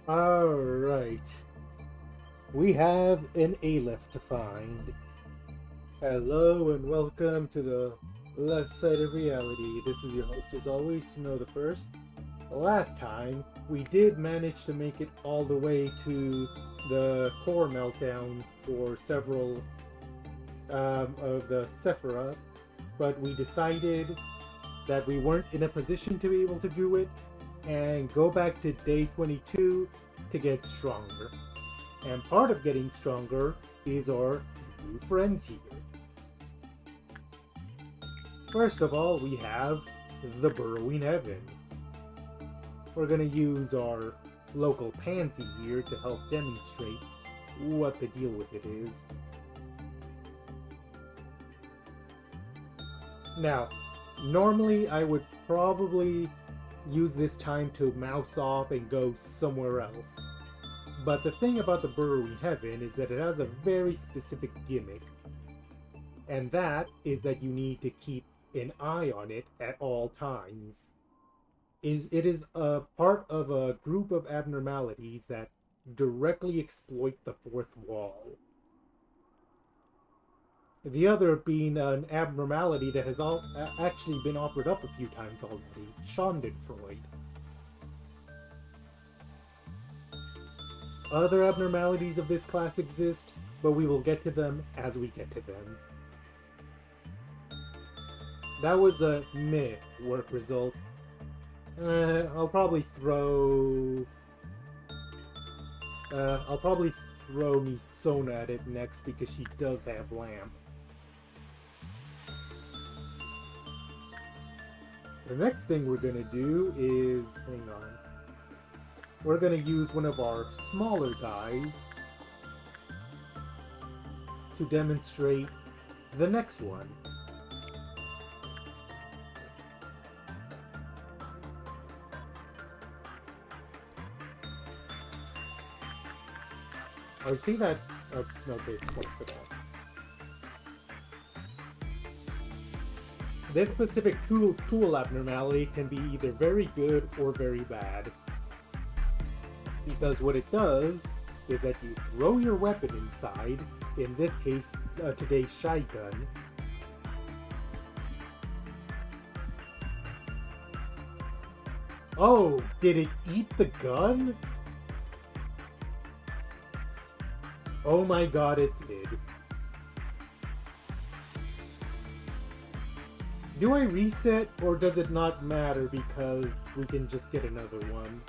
Alright. We have an ALEPH to find. Hello and welcome to the left side of reality. This is your host as always, Snow the First. Last time, we did manage to make it all the way to the core meltdown for several of the Sephira, but we decided that we weren't in a position to be able to do it and go back to day 22 to get stronger. And part of getting stronger is our new friends here. First of all, we have the Burrowing Heaven. We're going to use our local pansy here to help demonstrate what the deal with it is. Now, normally I would probably use this time to mouse off and go somewhere else. But the thing about the Burrowing Heaven is that it has a very specific gimmick. And that is that you need to keep an eye on it at all times. It is a part of a group of abnormalities that directly exploit the fourth wall. The other being an abnormality that has actually been offered up a few times already, Schadenfreude. Other abnormalities of this class exist, but we will get to them as we get to them. That was a meh work result. I'll probably throw Misona at it next because she does have Lamp. The next thing we're gonna do is, hang on, we're gonna use one of our smaller guys to demonstrate the next one. I think that... okay, it's one for that. This specific tool abnormality can be either very good or very bad. Because what it does is that you throw your weapon inside, in this case, today's shotgun. Oh, did it eat the gun? Oh my god, it did. Do I reset, or does it not matter because we can just get another one?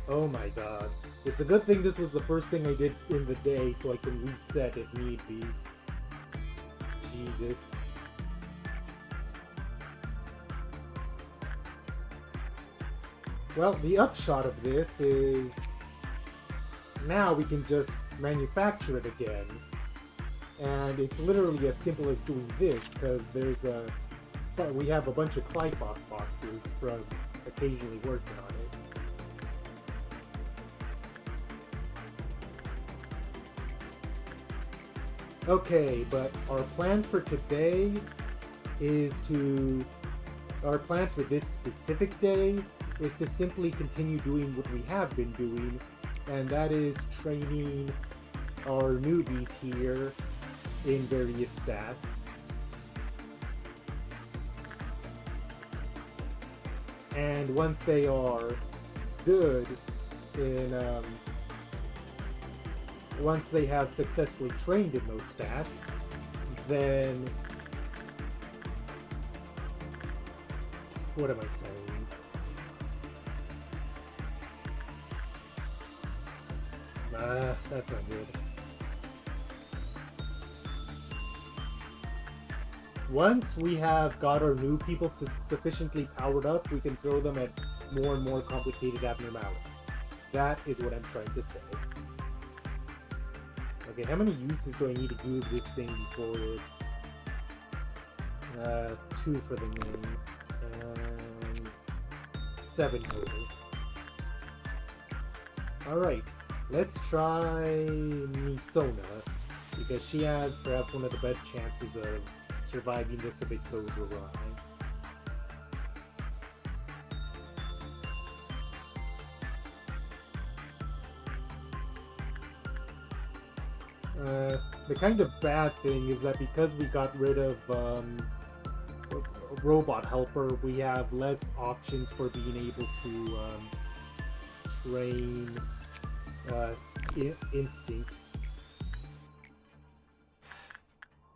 Oh my god. It's a good thing this was the first thing I did in the day, so I can reset if need be. Jesus. Well, the upshot of this is... now we can just manufacture it again. And it's literally as simple as doing this, because there's a... we have a bunch of Clyphok boxes from occasionally working on it. Okay, but our plan for today is to... our plan for this specific day is to simply continue doing what we have been doing, and that is training our newbies here in various stats. And once they are good in, once they have successfully trained in those stats, then... what am I saying? That's not good. Once we have got our new people sufficiently powered up, we can throw them at more and more complicated abnormalities. That is what I'm trying to say. Okay, how many uses do I need to give this thing before it... 2 for the name. 7 total. Alright, let's try Misona, because she has perhaps one of the best chances of surviving this if it goes awry. The kind of bad thing is that because we got rid of robot helper, we have less options for being able to train uh, instinct.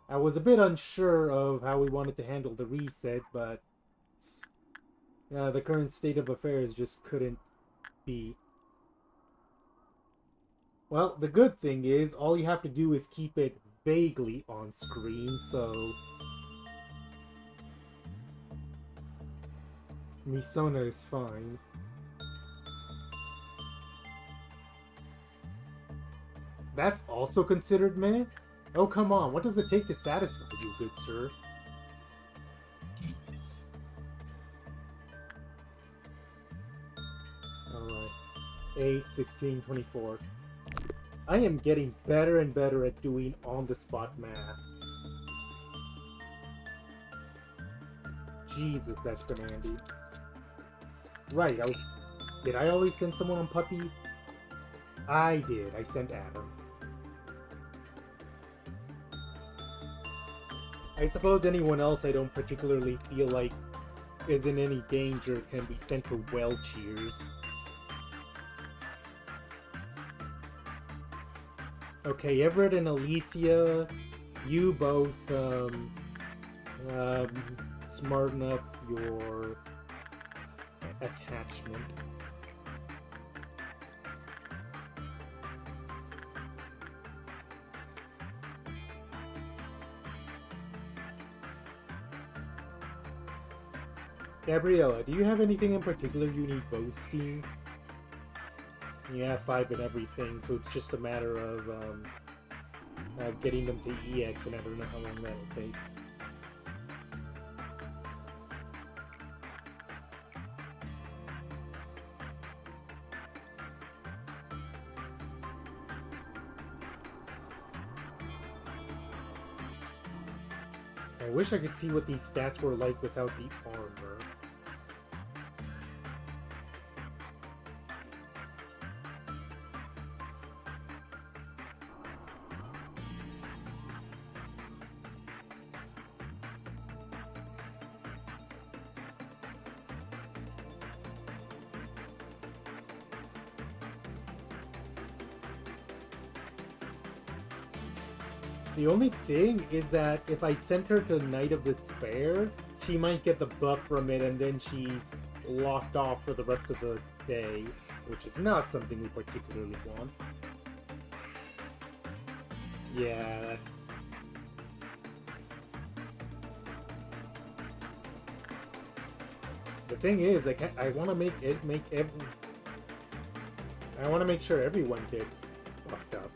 I was a bit unsure of how we wanted to handle the reset, but the current state of affairs just couldn't be. Well, the good thing is all you have to do is keep it vaguely on screen, so Misona is fine. That's also considered meh? Oh, come on, what does it take to satisfy you, good sir? Alright. 8, 16, 24. I am getting better and better at doing on-the-spot math. Jesus, that's demanding. Right, Did I always send someone on Puppy? I did. I sent Adam. I suppose anyone else I don't particularly feel like is in any danger can be sent to Well Cheers. Okay, Everett and Alicia, you both smarten up your attachment. Gabriella, do you have anything in particular you need boasting? You have 5 in everything, so it's just a matter of getting them to EX, and I don't know how long that'll take. I wish I could see what these stats were like without the armor. The only thing is that if I sent her to Night of Despair, she might get the buff from it and then she's locked off for the rest of the day, which is not something we particularly want. Yeah. The thing is, I want to I want to make sure everyone gets buffed up.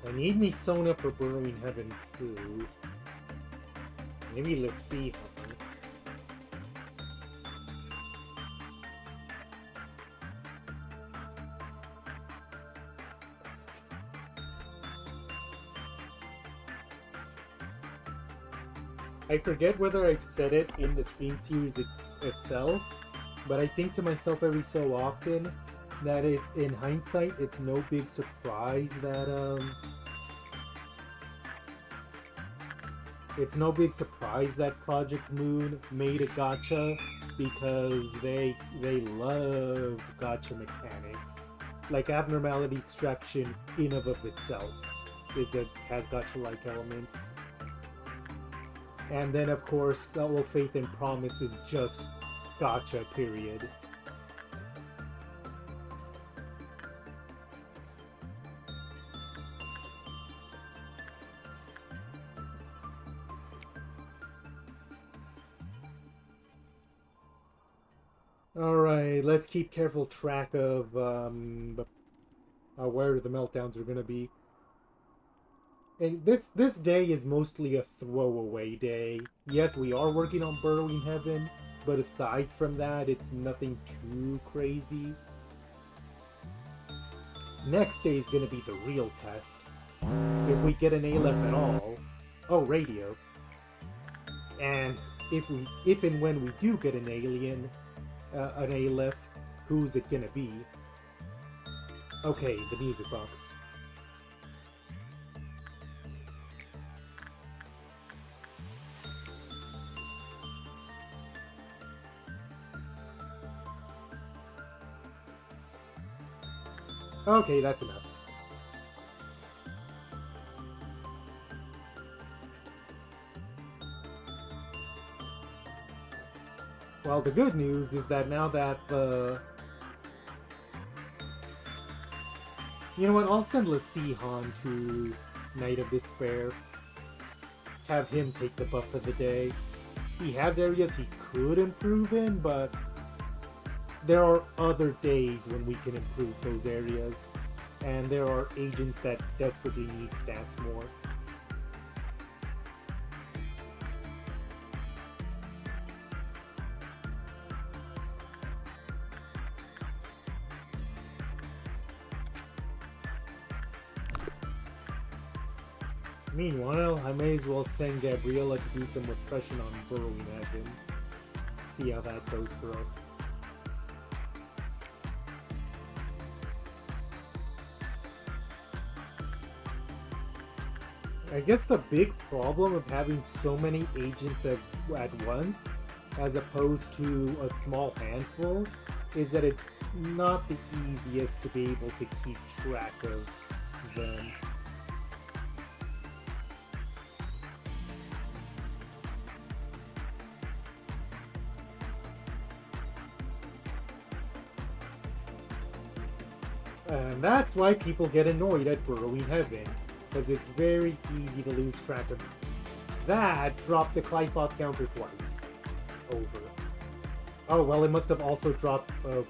I need me Sona for Burrowing Heaven too. Maybe let's see. I forget whether I've said it in the stream series itself, but I think to myself every so often that in hindsight, it's no big surprise that Project Moon made a gacha, because they love gacha mechanics. Like Abnormality Extraction in of itself has gacha-like elements. And then of course, Old Faith and Promise is just gacha, period. Alright, let's keep careful track of where the meltdowns are going to be. And this day is mostly a throwaway day. Yes, we are working on Burrowing Heaven, but aside from that, it's nothing too crazy. Next day is going to be the real test. If we get an ALEPH at all. Oh, radio. And if and when we do get an alien, an ALEPH, who's it gonna be? Okay, the music box. Okay, that's enough. Well, the good news is that now that the... You know what, I'll send Lasihan to Night of Despair. Have him take the buff for the day. He has areas he could improve in, but there are other days when we can improve those areas. And there are agents that desperately need stats more. Meanwhile, I may as well send Gabriella to do some repression on Burrowing Heaven. See how that goes for us. I guess the big problem of having so many agents at once, as opposed to a small handful, is that it's not the easiest to be able to keep track of them. And that's why people get annoyed at Burrowing Heaven, because it's very easy to lose track of it. That dropped the Clyfoth counter twice. Over. Oh, well, it must have also dropped... Okay.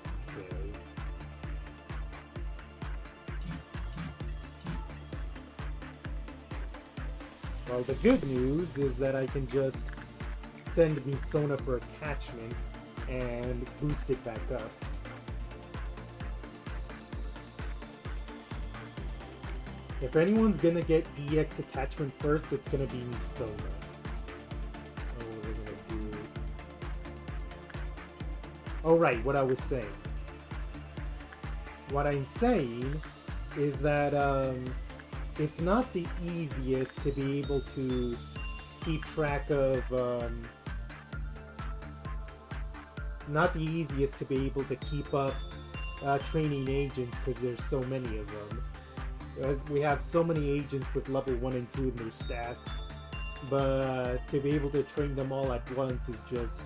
Well, the good news is that I can just send Misona for attachment and boost it back up. If anyone's gonna get EX attachment first, it's gonna be Misona. What was I gonna do? Oh, right, what I was saying. What I'm saying is that it's not the easiest to be able to keep track of not the easiest to be able to keep up training agents because there's so many of them. We have so many agents with level 1 and 2 in their stats, but to be able to train them all at once is just...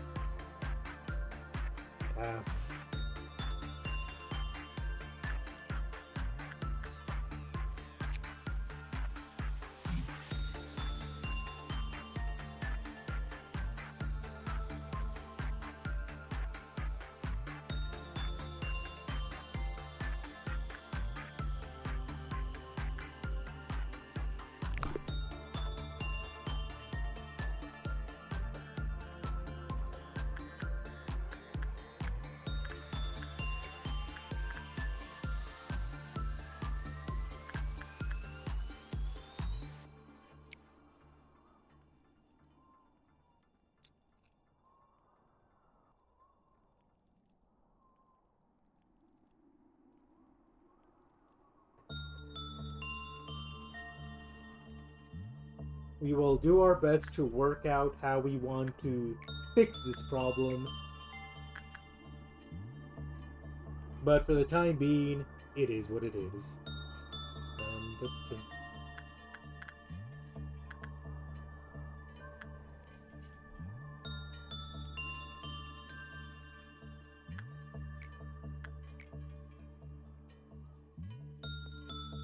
We will do our best to work out how we want to fix this problem. But for the time being, it is what it is.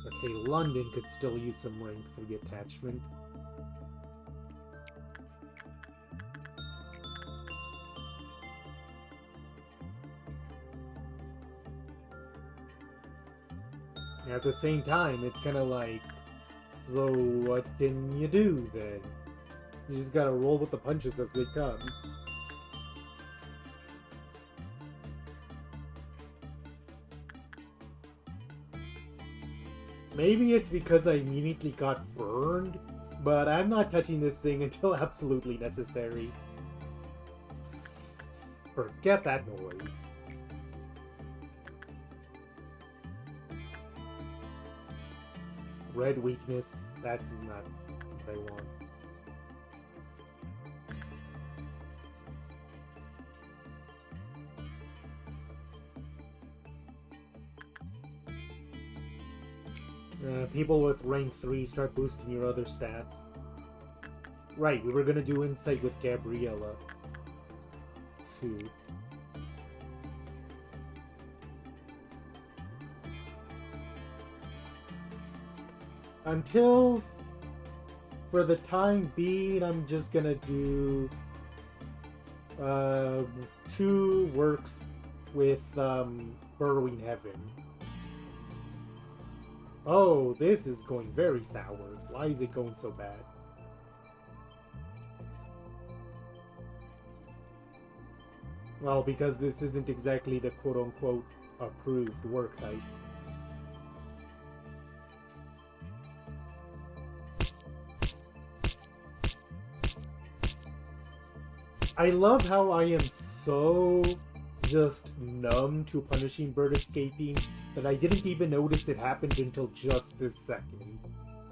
Okay, London could still use some rank 3 attachment. At the same time, it's kind of like, so what can you do then? You just gotta roll with the punches as they come. Maybe it's because I immediately got burned, but I'm not touching this thing until absolutely necessary. Forget that noise. Red weakness, that's not what I want. People with rank 3 start boosting your other stats. Right, we were gonna do Insight with Gabriella, too. Until, for the time being, I'm just gonna do 2 works with Burrowing Heaven. Oh, this is going very sour. Why is it going so bad? Well, because this isn't exactly the quote-unquote approved work type. I love how I am so just numb to Punishing Bird escaping that I didn't even notice it happened until just this second.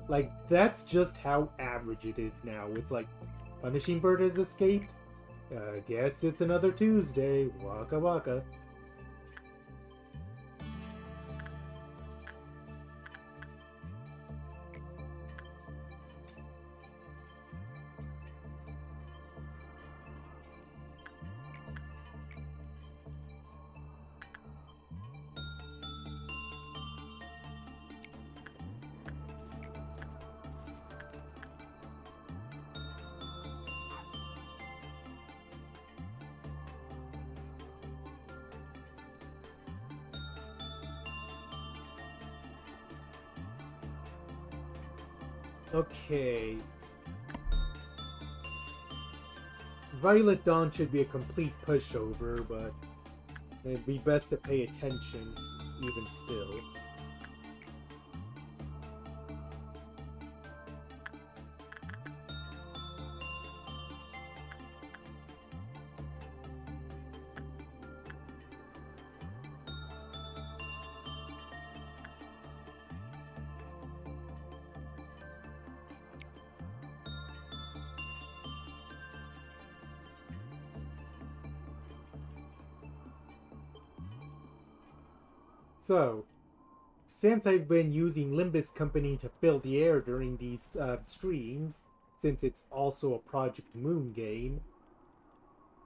Like, that's just how average it is now. It's like, Punishing Bird has escaped? Guess it's another Tuesday. Waka waka. Okay. Violet Dawn should be a complete pushover, but it'd be best to pay attention, even still. So, since I've been using Limbus Company to fill the air during these streams, since it's also a Project Moon game,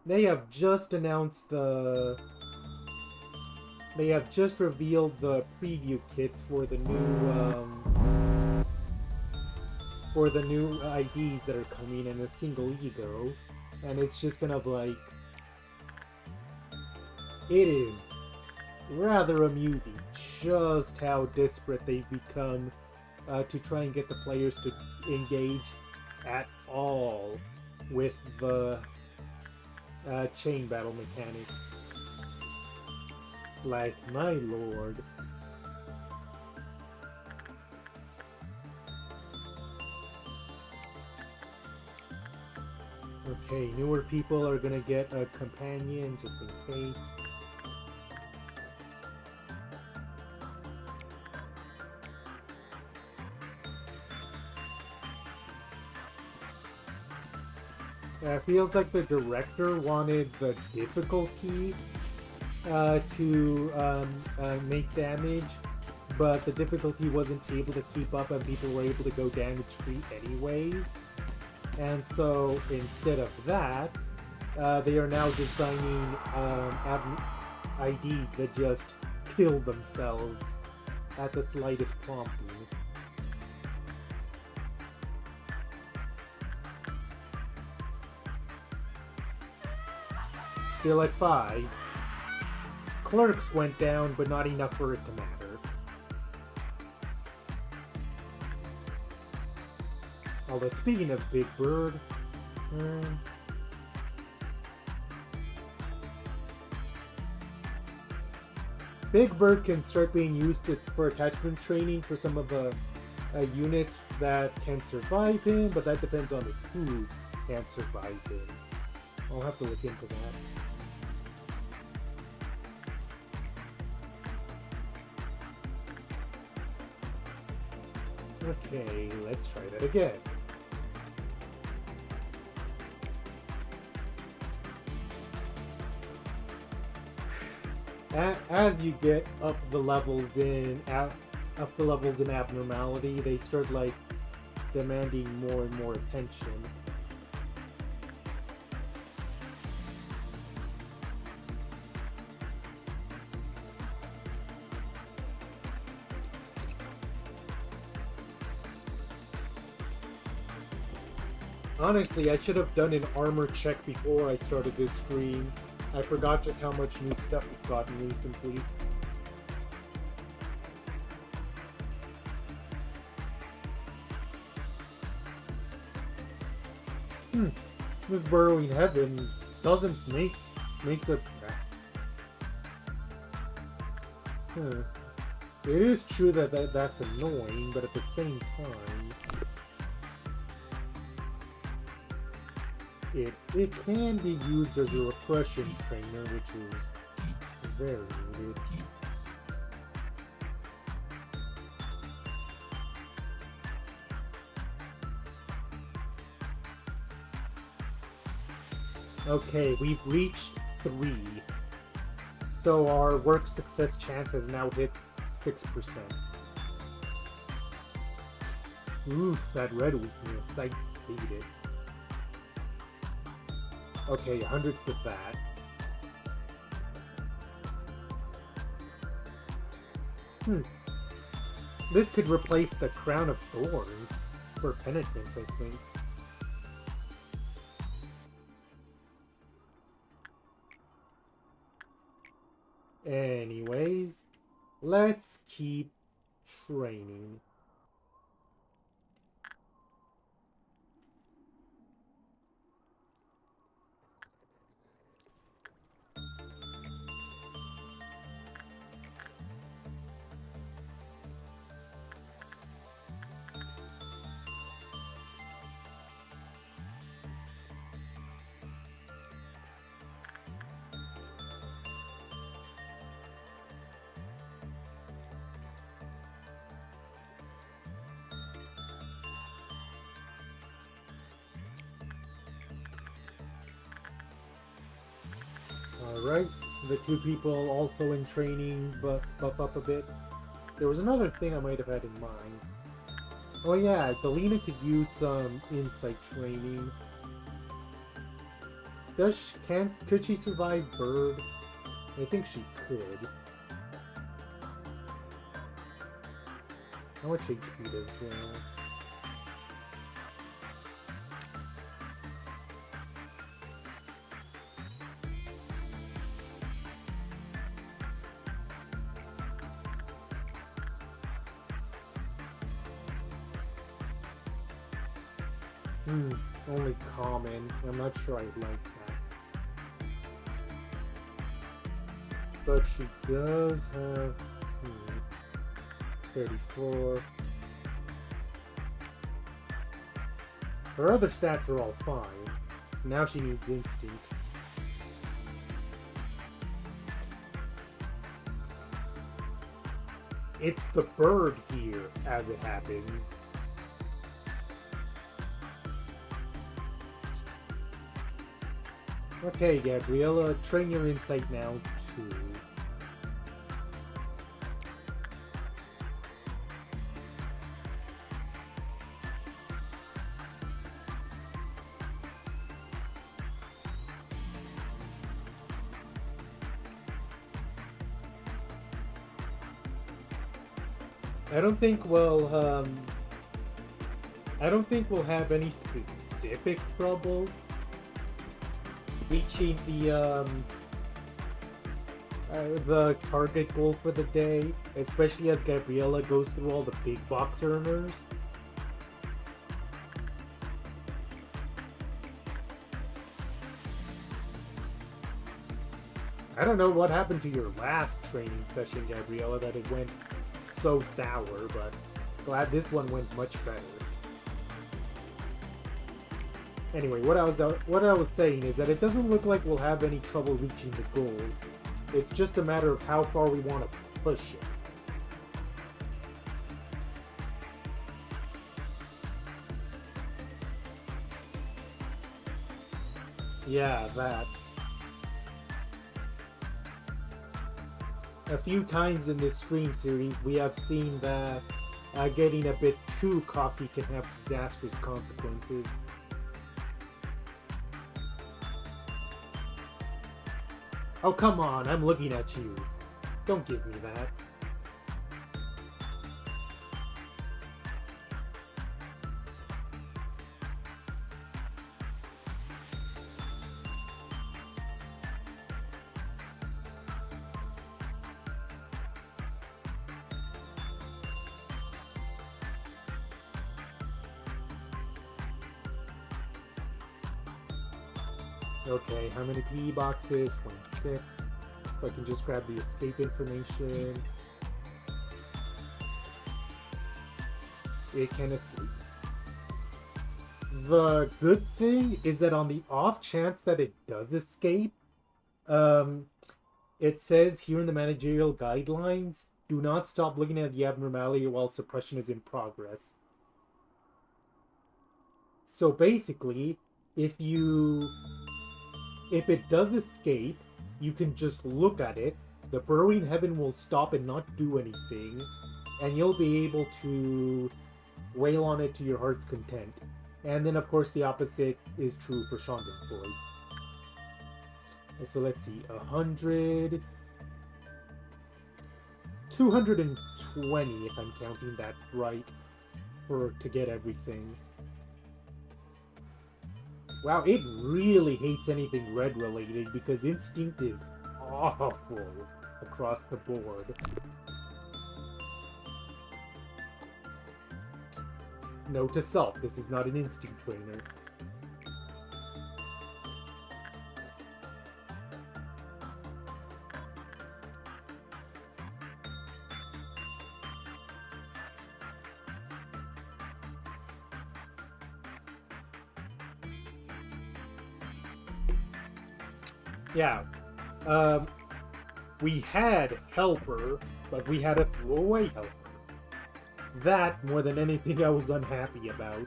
they have just announced the... They have just revealed the preview kits for the new IDs that are coming in a single ego, and it's just kind of like... It is rather amusing just how desperate they've become to try and get the players to engage at all with the chain battle mechanic. Like, my lord. Okay, newer people are gonna get a companion just in case. It feels like the director wanted the difficulty to make damage, but the difficulty wasn't able to keep up and people were able to go damage-free anyways. And so, instead of that, they are now designing IDs that just kill themselves at the slightest prompting. Still at 5. Clerks went down, but not enough for it to matter. Although, speaking of Big Bird... Big Bird can start being used for attachment training for some of the units that can survive him, but that depends on who can survive him. I'll have to look into that. Okay, let's try that again. As you get up the levels in abnormality, they start like demanding more and more attention. Honestly, I should have done an armor check before I started this stream. I forgot just how much new stuff we've gotten recently. This burrowing heaven makes a... It is true that's annoying, but at the same time... It can be used as a repression trainer, which is very needed. Okay, we've reached 3. So our work success chance has now hit 6%. Oof, that red weakness, I hate it. Okay, 100 for that. This could replace the Crown of Thorns for penitence, I think. Anyways, let's keep training. Alright, the 2 people also in training buff up a bit. There was another thing I might have had in mind. Oh yeah, Delina could use some insight training. Could she survive Bird? I think she could. How much HP does she have? Only common. I'm not sure I like that. But she does have 34. Her other stats are all fine. Now she needs instinct. It's the bird here, as it happens. Okay, Gabriella, train your insight now, too. I don't think we'll have any specific trouble reaching the target goal for the day, especially as Gabriella goes through all the big box earners. I don't know what happened to your last training session, Gabriella, that it went so sour, but glad this one went much better. Anyway, what I was saying is that it doesn't look like we'll have any trouble reaching the goal. It's just a matter of how far we want to push it. Yeah, that. A few times in this stream series, we have seen that getting a bit too cocky can have disastrous consequences. Oh, come on, I'm looking at you. Don't give me that. Okay, how many PE boxes? 26. I can just grab the escape information. It can escape. The good thing is that on the off chance that it does escape, it says here in the managerial guidelines, do not stop looking at the abnormality while suppression is in progress. So basically, if it does escape, you can just look at it, the burrowing heaven will stop and not do anything, and you'll be able to wail on it to your heart's content. And then, of course, the opposite is true for Schadenfreude. So let's see, 100... 220, if I'm counting that right, to get everything. Wow, it really hates anything red-related because Instinct is awful across the board. Note to self, this is not an Instinct trainer. Yeah. We had Helper, but we had a throwaway Helper. That, more than anything, I was unhappy about.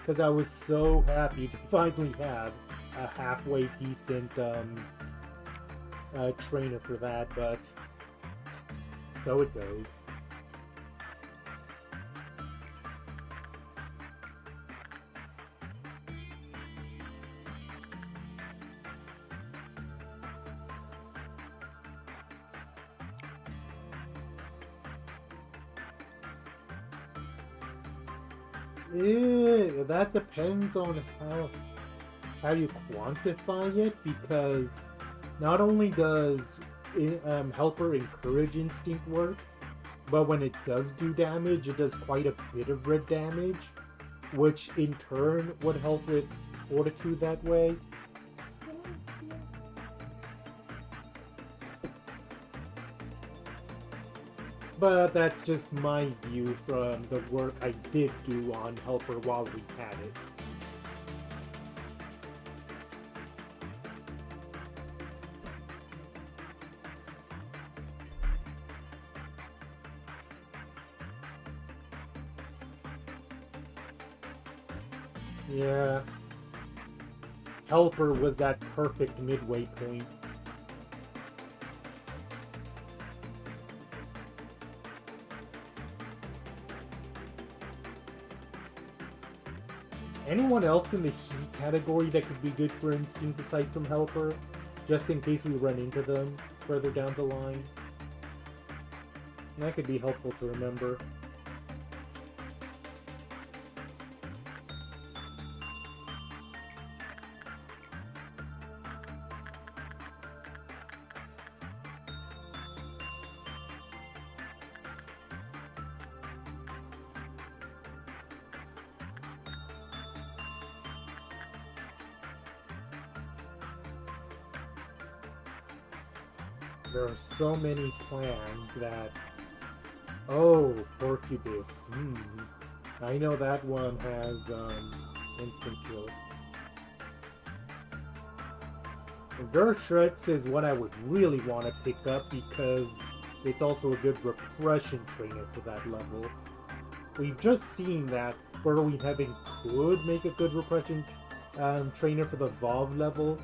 Because I was so happy to finally have a halfway decent trainer for that, but so it goes. That depends on how you quantify it, because not only does Helper encourage Instinct work, but when it does do damage, it does quite a bit of red damage, which in turn would help with Fortitude that way. But that's just my view from the work I did do on Helper while we had it. Yeah. Helper was that perfect midway point. Anyone else in the heat category that could be good for Instinct aside from Helper? Just in case we run into them further down the line. That could be helpful to remember. There are so many plans that... Oh, Porcubis. I know that one has instant kill. Gershretz is what I would really want to pick up because it's also a good repression trainer for that level. We've just seen that Burrowing Heaven could make a good repression trainer for the Vov level,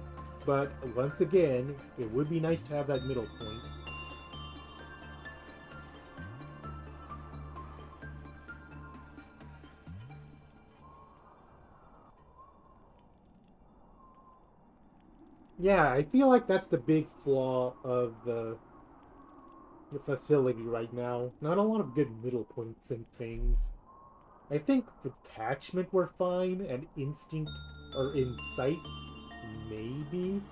But once again, it would be nice to have that middle point. Yeah, I feel like that's the big flaw of the facility right now. Not a lot of good middle points and things. I think attachment were fine, and instinct or insight, maybe.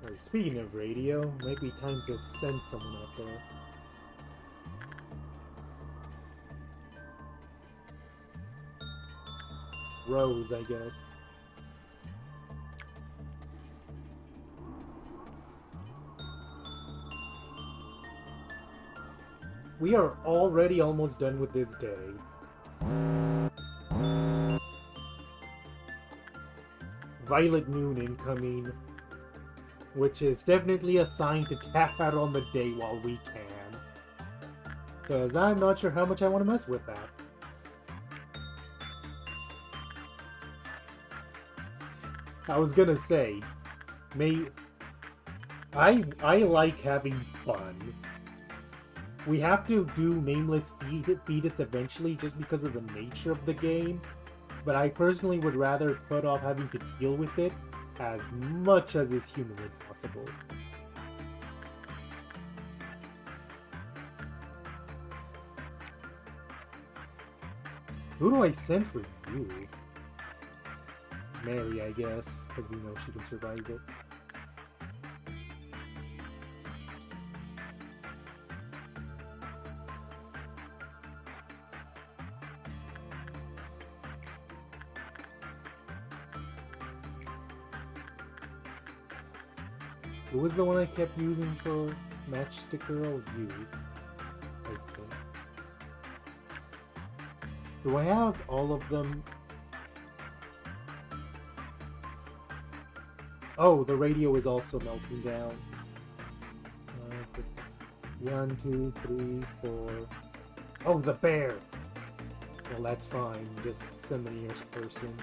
Alright, speaking of radio, might be time to send someone out there. Rose, I guess. We are already almost done with this day. Violet Moon incoming, which is definitely a sign to tap out on the day while we can. Because I'm not sure how much I want to mess with that. I was gonna say, I like having fun. We have to do Nameless Fetus eventually just because of the nature of the game, but I personally would rather put off having to deal with it as much as is humanly possible. Who do I send for you? Mary, I guess, because we know she can survive it. Who was the one I kept using for Matchstick Girl? You, I think. Do I have all of them? Oh, the radio is also melting down. 1, 2, 3, 4. Oh, the bear! Well, that's fine. Just send the nearest person.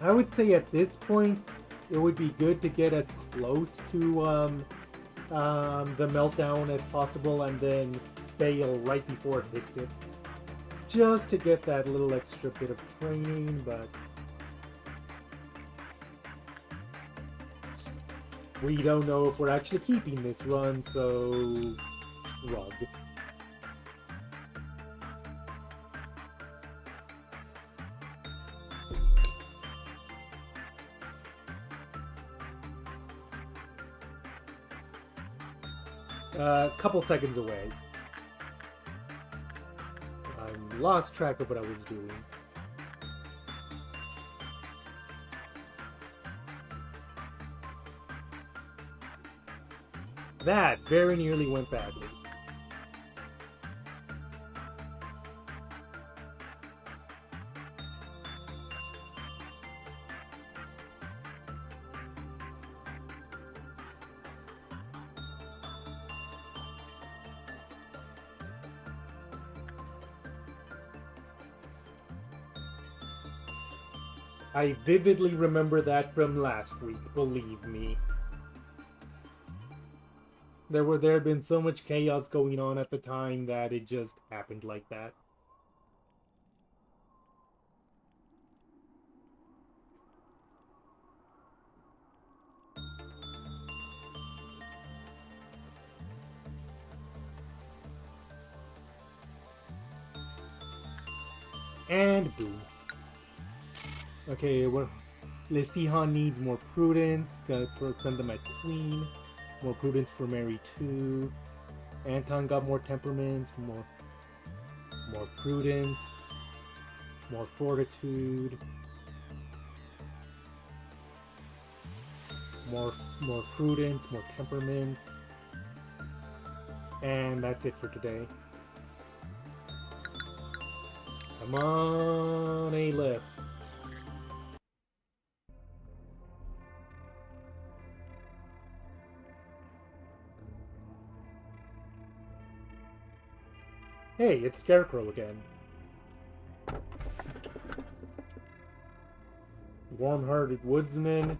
I would say at this point, it would be good to get as close to the meltdown as possible and then bail right before it hits it. Just to get that little extra bit of training, but we don't know if we're actually keeping this run, so shrug. A couple seconds away. I lost track of what I was doing. That very nearly went badly. I vividly remember that from last week, believe me. There had been so much chaos going on at the time that it just happened like that. And boom. Okay, Lesihan needs more prudence. Gonna send them at Queen. More prudence for Mary too. Anton got more temperaments. More prudence. More fortitude. More prudence, more temperaments. And that's it for today. Come on, ALEPH. Hey, it's Scarecrow again. Warm-hearted woodsman.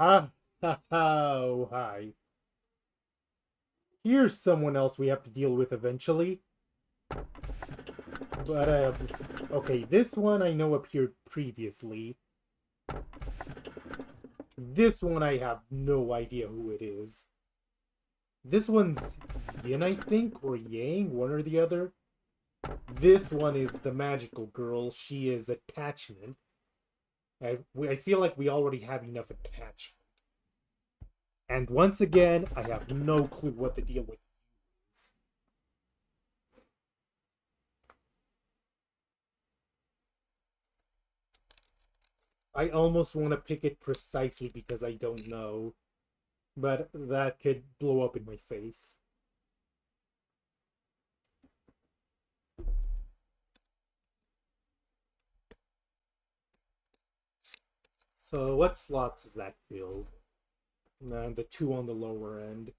Ah, ha, ha, oh, hi. Here's someone else we have to deal with eventually. But, okay, this one I know appeared previously. This one I have no idea who it is. This one's Yin, I think, or Yang, one or the other. This one is the magical girl. She is attachment. I feel like we already have enough attachment. And once again, I have no clue what the deal with is. I almost want to pick it precisely because I don't know. But that could blow up in my face. So what slots is that filled? And the 2 on the lower end.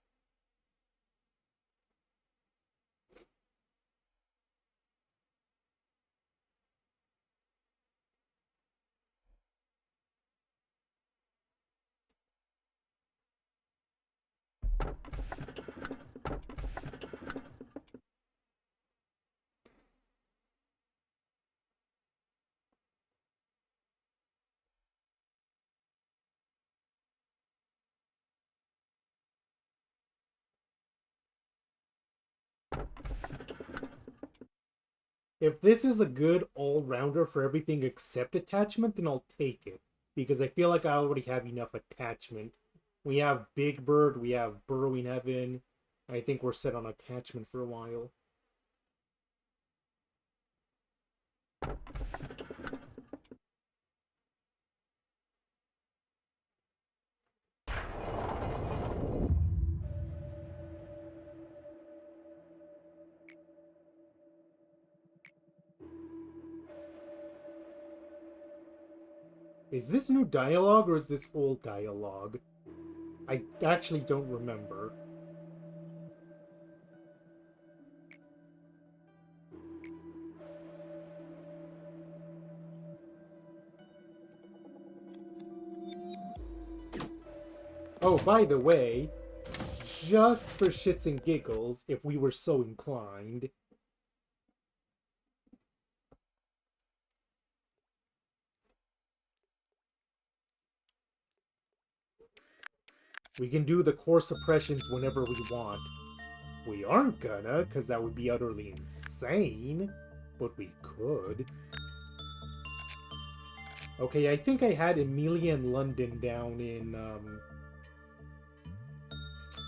If this is a good all-rounder for everything except attachment, then I'll take it. Because I feel like I already have enough attachment. We have Big Bird, we have Burrowing Heaven. I think we're set on attachment for a while. Is this new dialogue or is this old dialogue? I actually don't remember. Oh, by the way, just for shits and giggles, if we were so inclined, we can do the core suppressions whenever we want. We aren't gonna, because that would be utterly insane, but we could. Okay, I think I had Emilia and London down in,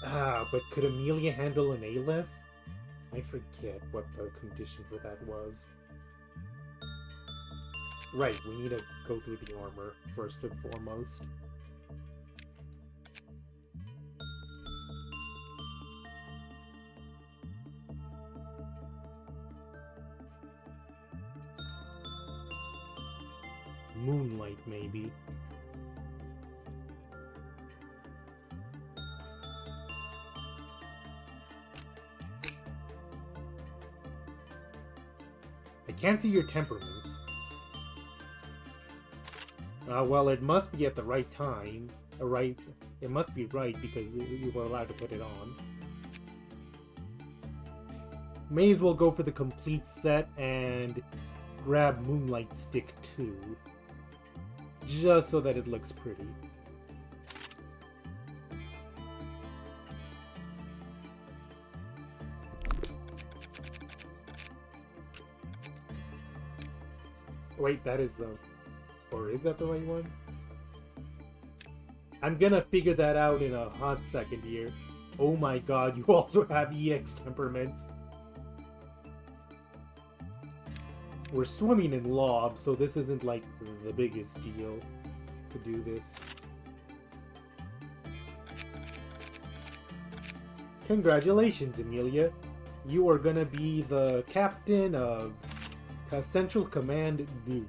but could Emilia handle an ALEPH? I forget what the condition for that was. Right, we need to go through the armor, first and foremost. Moonlight, maybe. I can't see your temperaments. Well, it must be at the right time. It must be right because you were allowed to put it on. May as well go for the complete set and grab Moonlight Stick too. Just so that it looks pretty. Wait, that is the... Or is that the right one? I'm gonna figure that out in a hot second here. Oh my god, you also have EX temperaments. We're swimming in lob, so this isn't like the biggest deal to do this. Congratulations, Amelia. You are gonna be the captain of Central Command New.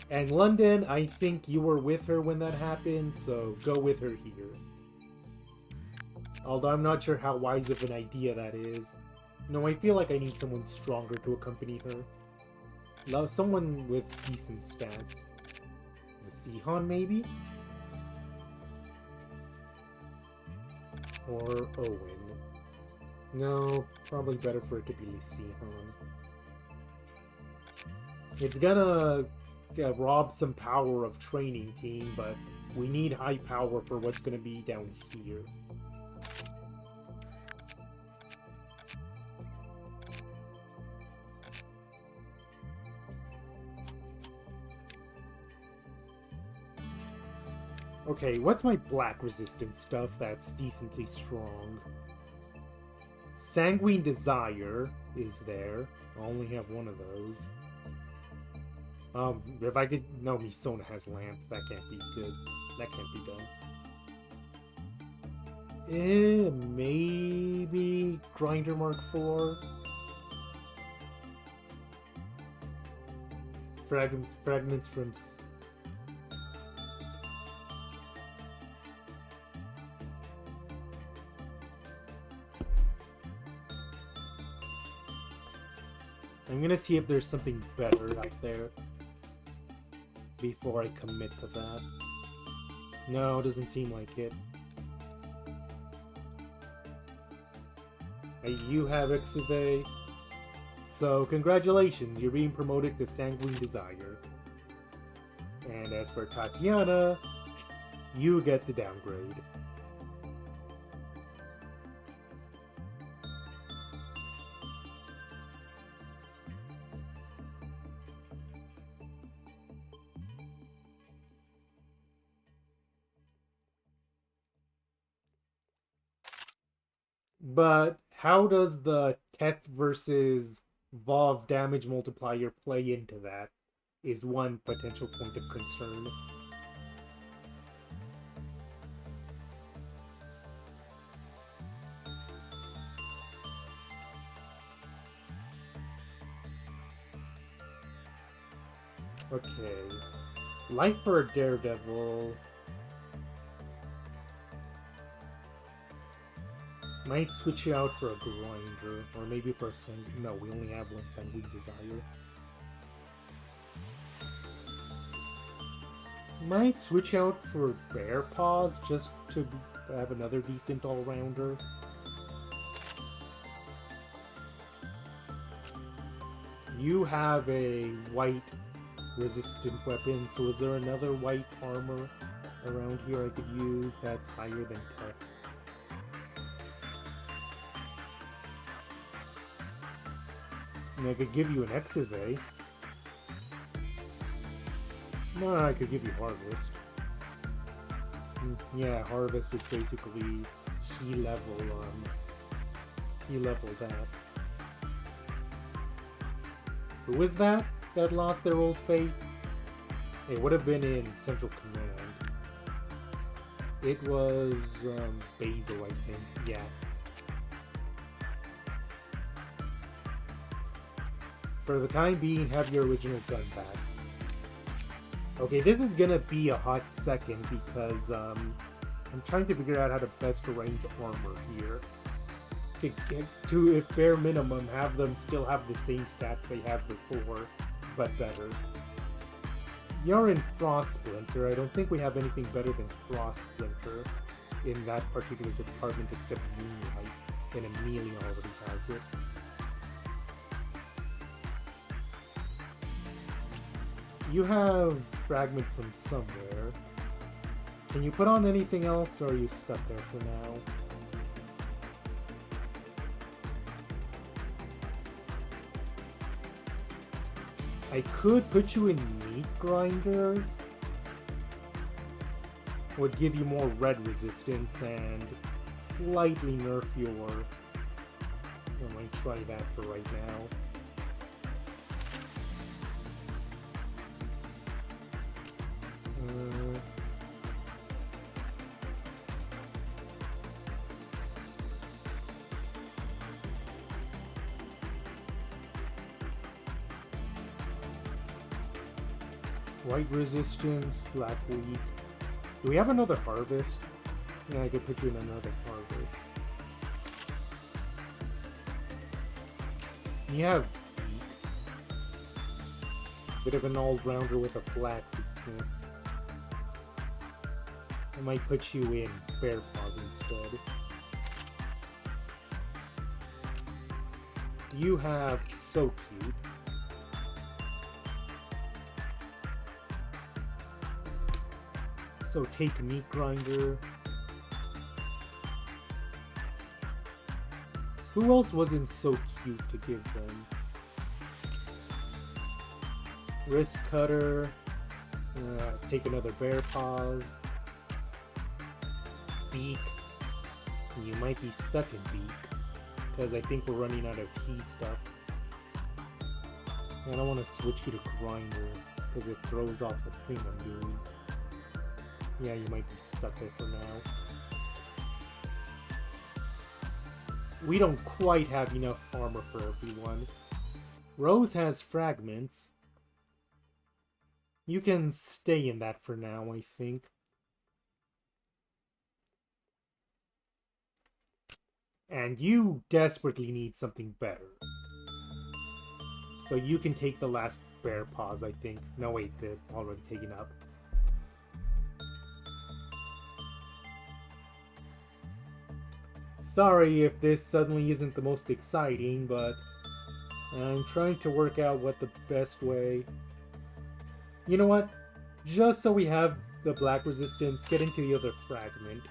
And London, I think you were with her when that happened, so go with her here. Although I'm not sure how wise of an idea that is. No, I feel like I need someone stronger to accompany her. Someone with decent stats. The Sihan, maybe? Or Owen. No, probably better for it to be Sihan. It's gonna rob some power of training team, but we need high power for what's gonna be down here. Okay, what's my black resistance stuff that's decently strong? Sanguine Desire is there. I only have one of those. If I could... No, Misona has Lamp. That can't be good. That can't be done. Maybe Grinder Mark IV? Fragments from... I'm gonna see if there's something better out there before I commit to that. No, doesn't seem like it. Hey, you have Exuve. So, congratulations, you're being promoted to Sanguine Desire. And as for Tatiana, you get the downgrade. But how does the Teth versus Vov damage multiplier play into that? Is one potential point of concern. Okay. Life for a Daredevil... Might switch it out for a Grinder, or maybe for a No, we only have one Sanguine Desire. Might switch out for Bear Paws, just to have another decent all-rounder. You have a white resistant weapon, so is there another white armor around here I could use that's higher than Tech? I could give you an Exave. No, I could give you Harvest. Yeah, Harvest is basically he level that. Who is that lost their old faith? It would have been in Central Command. It was Basil, I think. Yeah. For the time being, have your original gun back. Okay, this is gonna be a hot second because I'm trying to figure out how to best arrange armor here. To get to, if bare minimum, have them still have the same stats they had before, but better. You're in Frost Splinter. I don't think we have anything better than Frost Splinter in that particular department except Moonlight, and Amelia already has it. You have Fragment from somewhere. Can you put on anything else, or are you stuck there for now? I could put you in Meat Grinder. Would give you more red resistance and slightly nerf your... I might try that for right now. White resistance, black wheat. Do we have another harvest? Yeah, I could put you in another harvest. You have wheat. Bit of an all-rounder with a black weakness. I might put you in bear paws instead. You have so cute. So take Meat Grinder. Who else wasn't so cute to give them? Wrist Cutter. Take another Bear Paws. Beak. You might be stuck in Beak, because I think we're running out of he stuff. I don't want to switch you to Grinder, because it throws off the thing I'm doing. Yeah, you might be stuck there for now. We don't quite have enough armor for everyone. Rose has fragments. You can stay in that for now, I think. And you desperately need something better. So you can take the last Bear Paws, I think. No, wait, they're already taken up. Sorry if this suddenly isn't the most exciting, but I'm trying to work out what the best way... You know what? Just so we have the black resistance, get into the other fragment.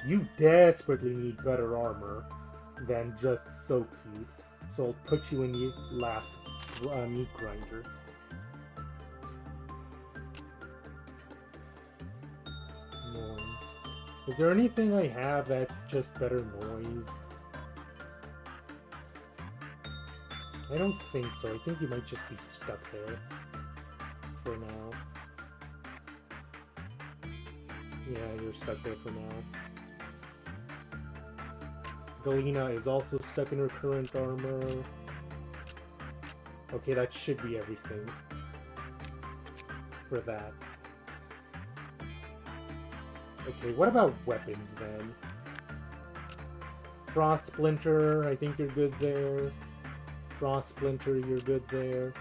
You desperately need better armor than just so cute, so I'll put you in the last Meat Grinder. Noise. Is there anything I have that's just better noise? I don't think so. I think you might just be stuck there for now. Yeah, you're stuck there for now. Galena is also stuck in her current armor. Okay, that should be everything for that. Okay, what about weapons then? Frost Splinter, I think you're good there. Frost Splinter, you're good there.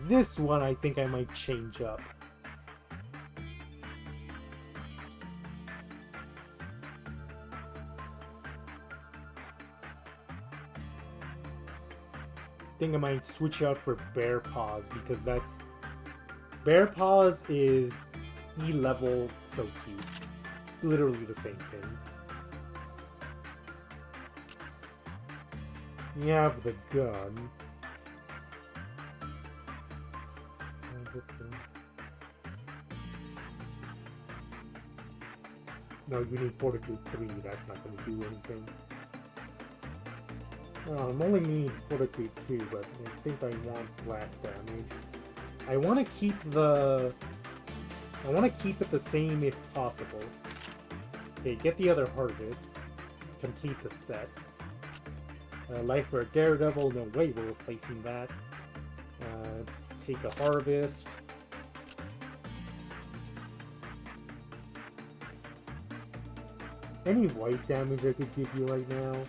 This one I think I might change up. I think I might switch out for Bear Paws, because that's... Bear Paws is E-level so cute. It's literally the same thing. You have the gun. No, you need Fortitude 3. That's not going to do anything. I'm only need Fortitude 2, but I think I want black damage. I want to keep the... I want to keep it the same if possible. Okay, get the other Harvest. Complete the set. Life for a Daredevil, no way we're replacing that. Take a Harvest. Any white damage I could give you right now?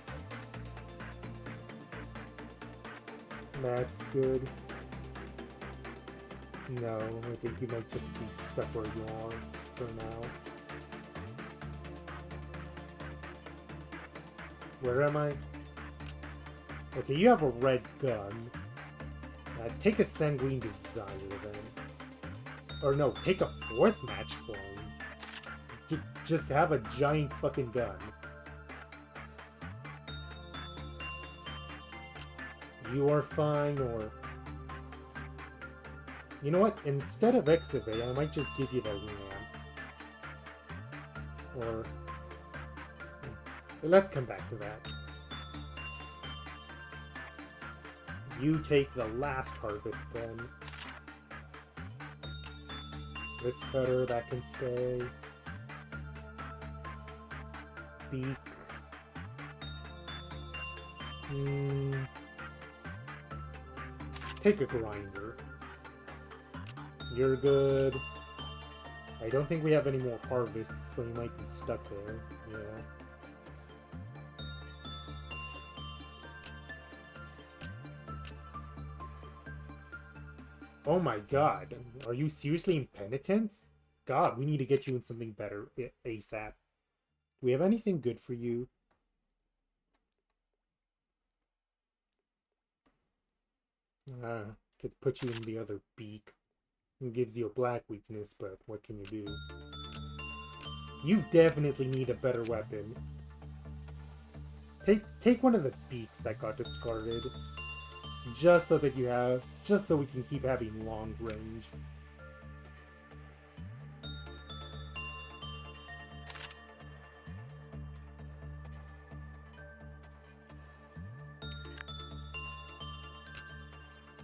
That's good. No, I think you might just be stuck where you are for now. Where am I? Okay, you have a red gun. Take a Sanguine Desire then. Or no, take a 4th Match Flame. Just have a giant fucking gun. You are fine, or... You know what? Instead of Excavate, I might just give you the Lamb. Or... Let's come back to that. You take the last harvest, then. This cutter, that can stay. Beak. Take a grinder. You're good. I don't think we have any more harvests, so you might be stuck there. Yeah. Oh my god. Are you seriously in penitence? God, we need to get you in something better ASAP. Do we have anything good for you? Could put you in the other beak. It gives you a black weakness, but what can you do? You definitely need a better weapon. Take one of the beaks that got discarded. Just so that you have... Just so we can keep having long range.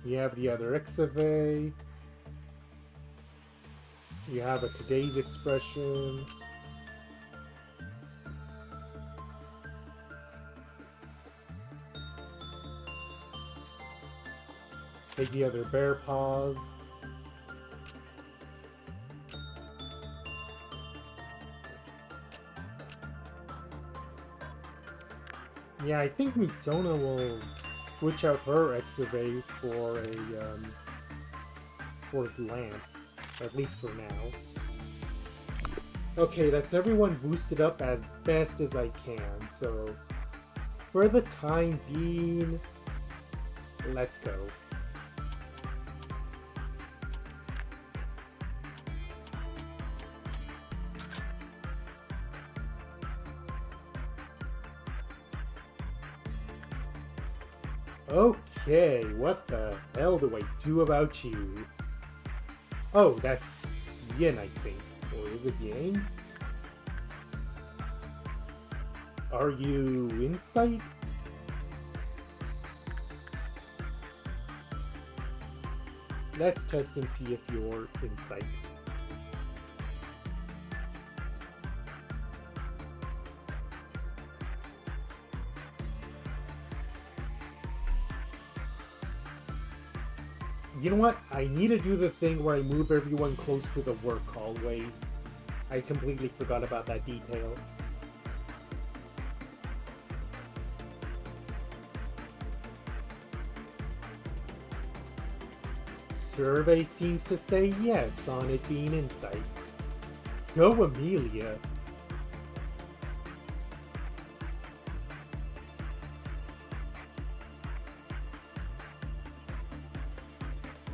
You have the other Excavate. You have a today's expression. Take the other Bear Paws. Yeah, I think Misona will switch out her Excavate for a lamp, at least for now. Okay, that's everyone boosted up as best as I can, so for the time being, let's go. Okay, what the hell do I do about you? Oh, that's Yin, I think. Or is it Yang? Are you Insight? Let's test and see if you're Insight. You know what? I need to do the thing where I move everyone close to the work hallways. I completely forgot about that detail. Survey seems to say yes on it being Insight. Go, Amelia!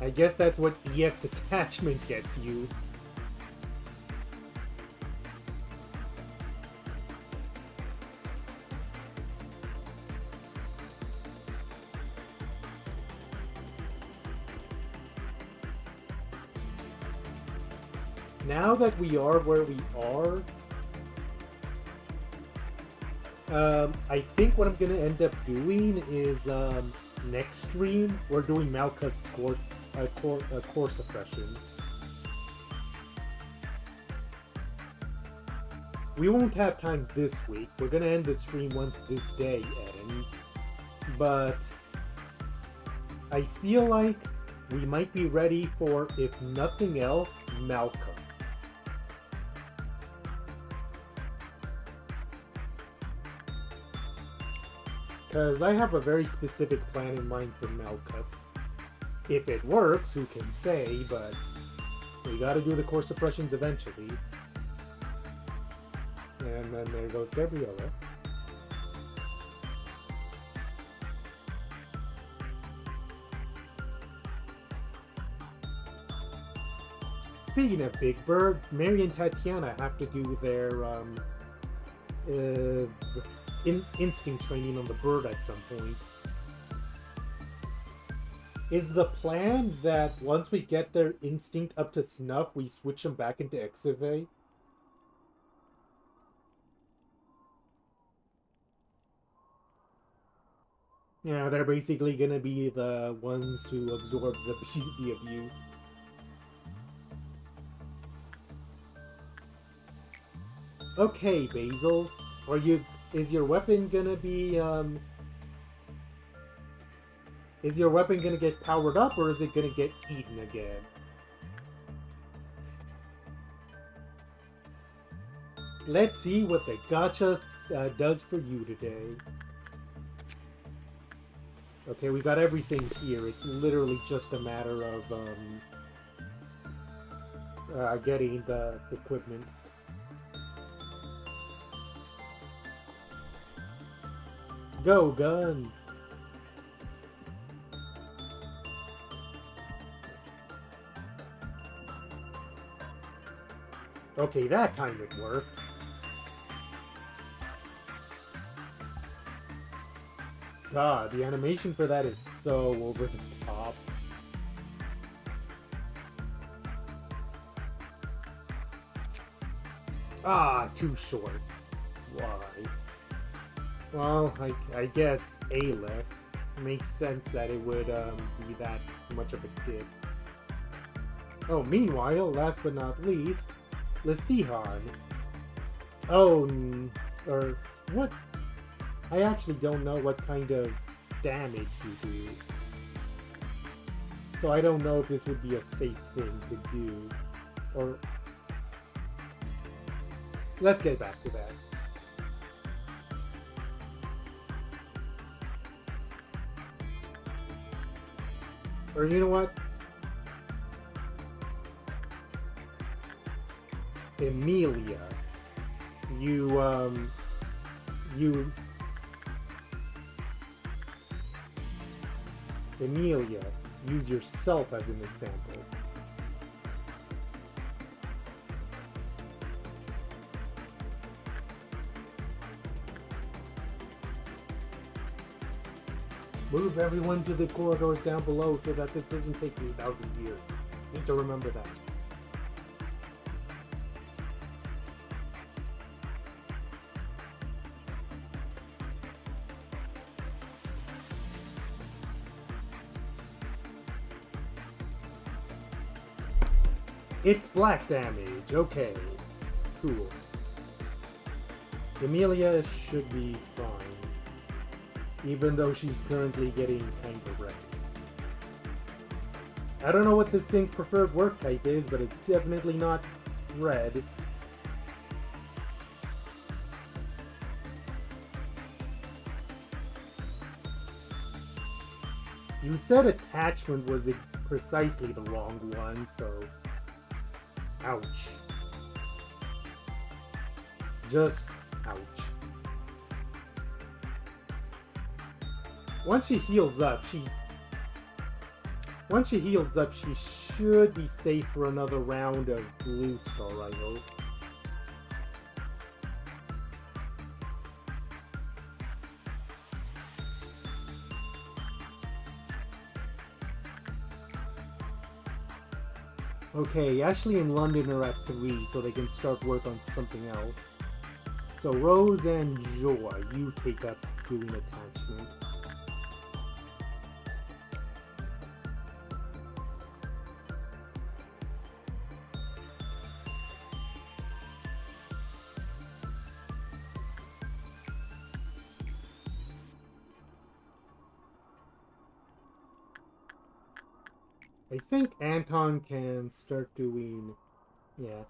I guess that's what EX attachment gets you. Now that we are where we are, I think what I'm gonna end up doing is next stream we're doing Malcutt's core suppression. We won't have time this week. We're gonna end the stream once this day ends, but I feel like we might be ready for, if nothing else, Malcutt. Because I have a very specific plan in mind for Malcutt. If it works, who can say, but we gotta do the core suppressions eventually. And then there goes Gabriella. Speaking of Big Bird, Mary and Tatiana have to do their instinct training on the bird at some point. Is the plan that once we get their instinct up to snuff, we switch them back into Exive? Yeah, they're basically gonna be the ones to absorb the beauty abuse. Okay, Basil. Are you... Is your weapon gonna be, Is your weapon gonna get powered up, or is it gonna get eaten again? Let's see what the gacha does for you today. Okay, we got everything here. It's literally just a matter of getting the equipment. Go, gun! Okay, that time it worked. God, the animation for that is so over the top. Ah, too short. Why? Well, I guess ALEPH makes sense that it would be that much of a dip. Oh, meanwhile, last but not least, Lesihan. Oh, or what? I actually don't know what kind of damage you do. So I don't know if this would be a safe thing to do. Or... Let's get back to that. Or you know what? Emilia. Emilia, use yourself as an example. Move everyone to the corridors down below so that this doesn't take me 1,000 years. Need to remember that. It's black damage. Okay. Cool. Emilia should be fine. Even though she's currently getting kind of wrecked. I don't know what this thing's preferred work type is, but it's definitely not red. You said attachment was precisely the wrong one, so... Ouch. Just ouch. Once she heals up, she should be safe for another round of Blue Star, I hope. Okay, Ashley and London are at 3, so they can start work on something else. So Rose and Joy, you take up doing attachment. I think Anton can start doing... yeah.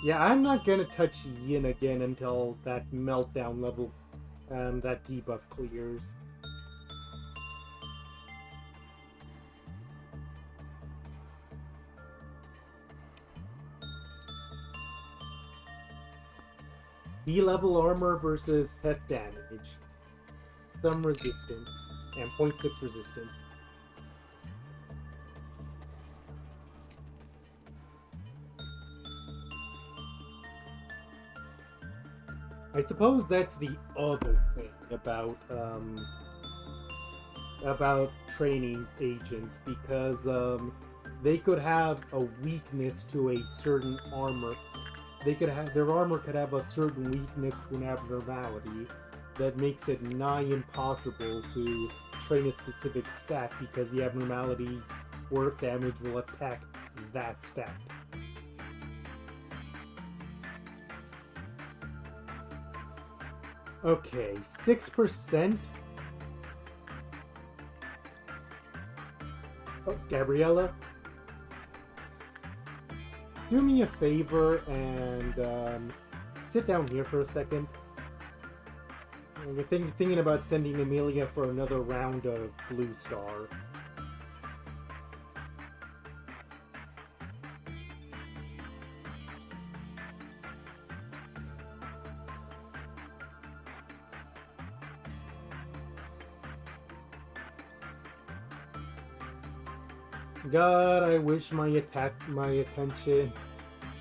Yeah, I'm not gonna touch Yin again until that meltdown level, that debuff clears. B-level armor versus pet damage. Some resistance, and 0.6 resistance. I suppose that's the other thing about training agents, because they could have a weakness to a certain armor. Their armor could have a certain weakness to an abnormality that makes it nigh impossible to train a specific stat, because the abnormality's work damage will attack that stat. Okay, 6%. Oh, Gabriella, do me a favor and sit down here for a second. We're thinking about sending Amelia for another round of Blue Star. God, I wish my attention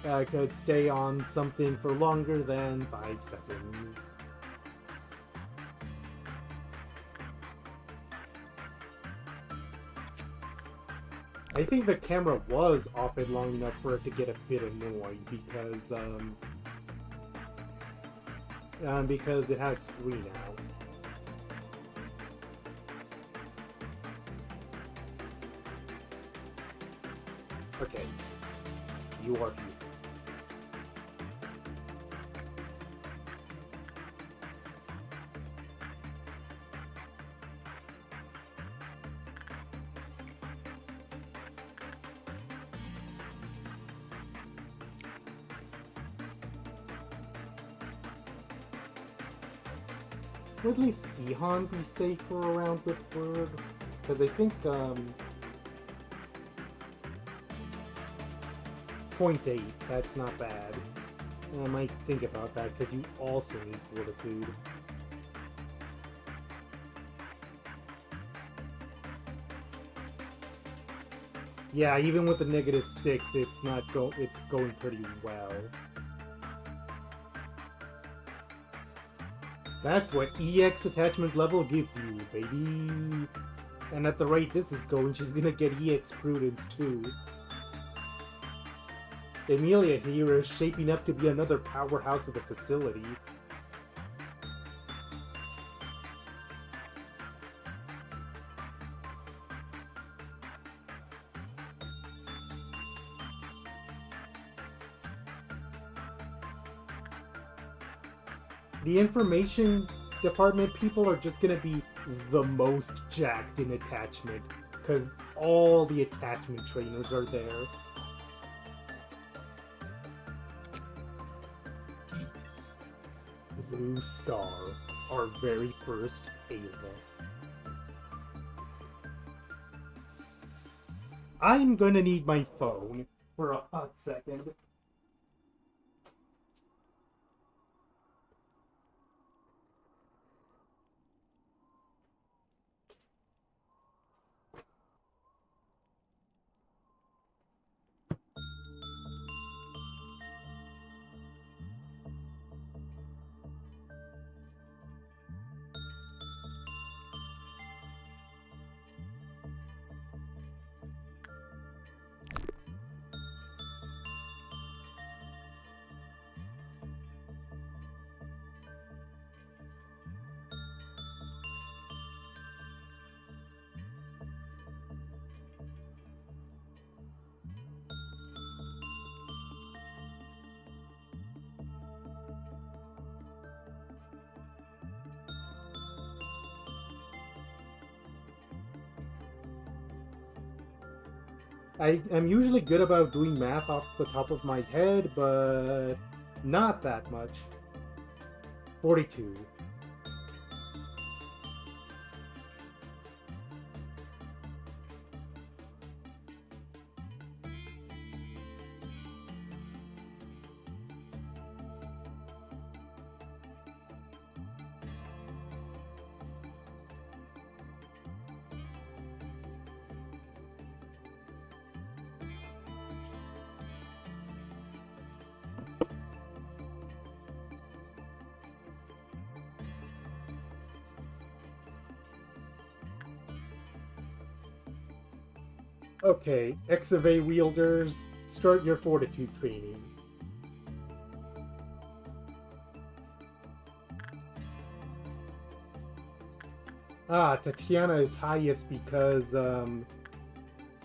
could stay on something for longer than 5 seconds. I think the camera was off it long enough for it to get a bit annoyed, because it has 3 now. Okay, you are here. Would at least Sihan be safe for a round with Bird? Because I think, 0.8, that's not bad. I might think about that, because you also need Fortitude. Yeah, even with the -6, it's going pretty well. That's what EX attachment level gives you, baby. And at the rate this is going, she's gonna get EX Prudence too. Amelia here is shaping up to be another powerhouse of the facility. The information department people are just gonna be the most jacked in attachment, because all the attachment trainers are there. Blue Star, our very first ALEPH. I'm gonna need my phone for a hot second. I'm usually good about doing math off the top of my head, but not that much. 42. Okay, X-of-A wielders, start your fortitude training. Ah, Tatiana is highest because of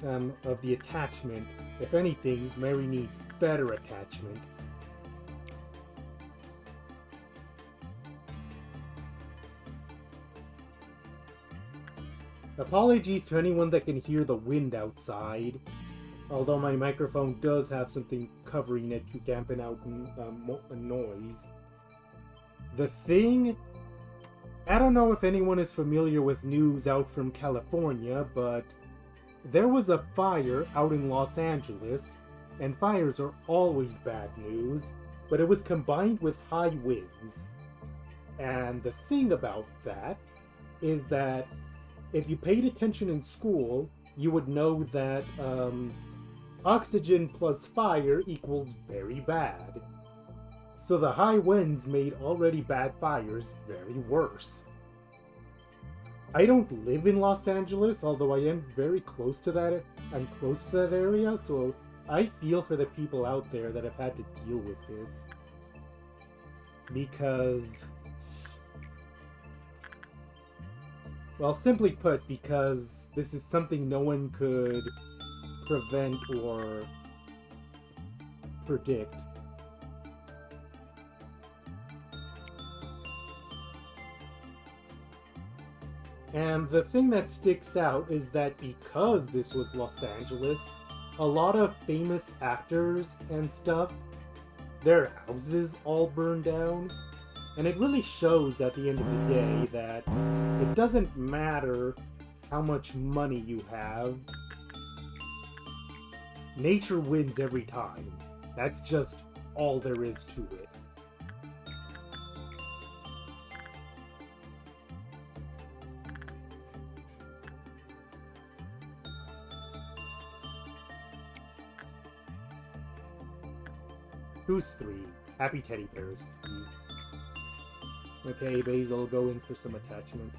the attachment. If anything, Mary needs better attachment. Apologies to anyone that can hear the wind outside. Although my microphone does have something covering it to dampen out noise. The thing... I don't know if anyone is familiar with news out from California, but there was a fire out in Los Angeles, and fires are always bad news, but it was combined with high winds. And the thing about that is that if you paid attention in school, you would know that oxygen plus fire equals very bad. So the high winds made already bad fires very worse. I don't live in Los Angeles, although I am very close to that. I'm close to that area, so I feel for the people out there that have had to deal with this. Because... well, simply put, because this is something no one could prevent or predict. And the thing that sticks out is that because this was Los Angeles, a lot of famous actors and stuff, their houses all burned down. And it really shows at the end of the day that it doesn't matter how much money you have. Nature wins every time. That's just all there is to it. Who's 3? Happy Teddy Bear is 3. Okay, Basil, go in for some attachment.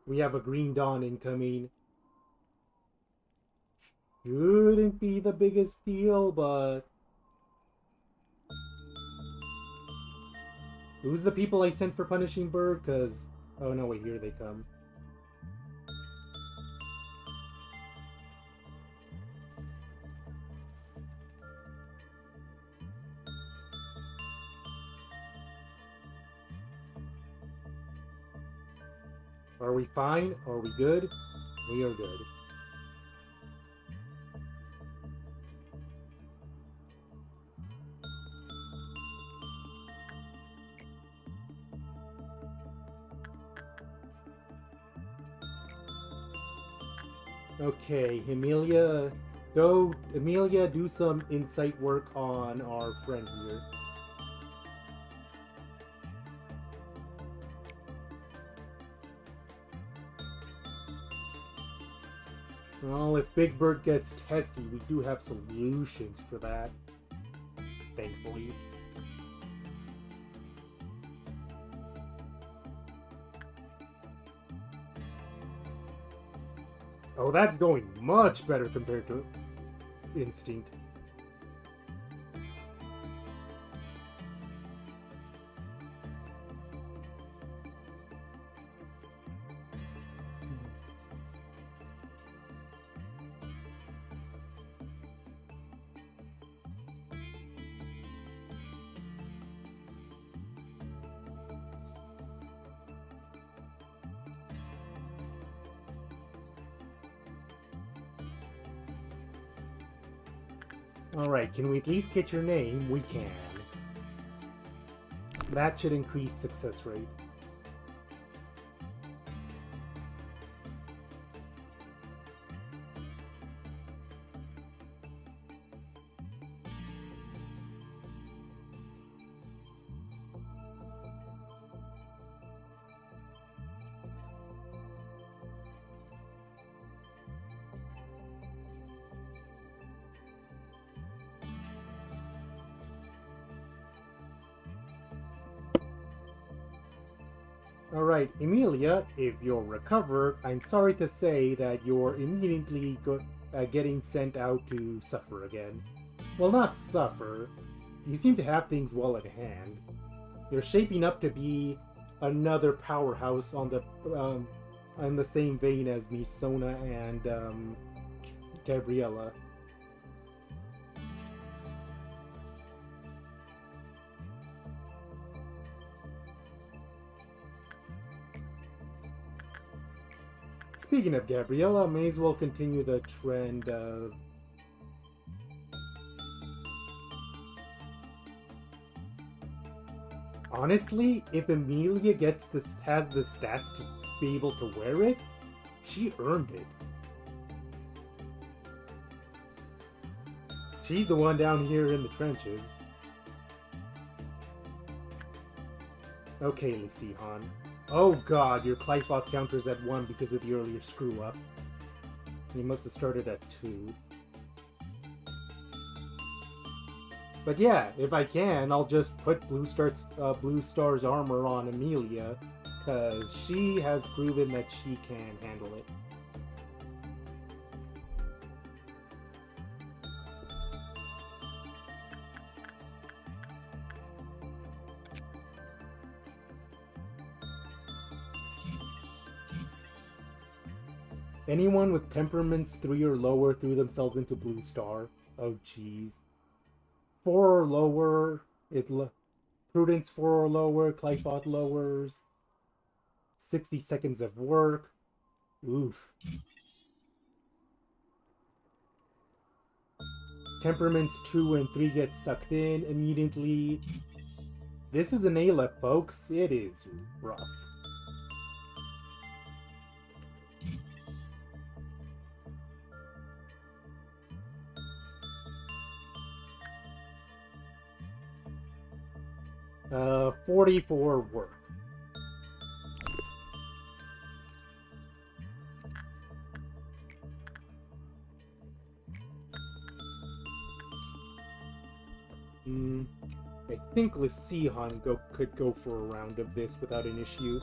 We have a Green Dawn incoming. Shouldn't be the biggest deal, but... who's the people I sent for Punishing Bird? Because... oh no, wait, here they come. Are we fine? Are we good? We are good. Okay, Emilia, do some insight work on our friend here. Well, if Big Bird gets testy, we do have solutions for that. Thankfully. Oh, that's going much better compared to Instinct. Alright, can we at least get your name? We can. That should increase success rate. Alright, Emilia, if you're recovered, I'm sorry to say that you're immediately getting sent out to suffer again. Well, not suffer. You seem to have things well at hand. You're shaping up to be another powerhouse on the same vein as Misona and Gabriella. Speaking of Gabriella, may as well continue the trend of... Honestly, if Emilia has the stats to be able to wear it, she earned it. She's the one down here in the trenches. Okay, Lucihan. Oh god, your Clyfoth counter's at 1 because of the earlier screw-up. You must have started at 2. But yeah, if I can, I'll just put Blue Star's armor on Emilia, because she has proven that she can handle it. Anyone with temperaments 3 or lower threw themselves into Blue Star. Oh jeez. 4 or lower, Prudence 4 or lower, Clyfoth lowers. 60 seconds of work. Oof. Temperaments 2 and 3 get sucked in immediately. This is an ALEPH, folks. It is rough. Uh, 44 work. I think Lucihan could go for a round of this without an issue.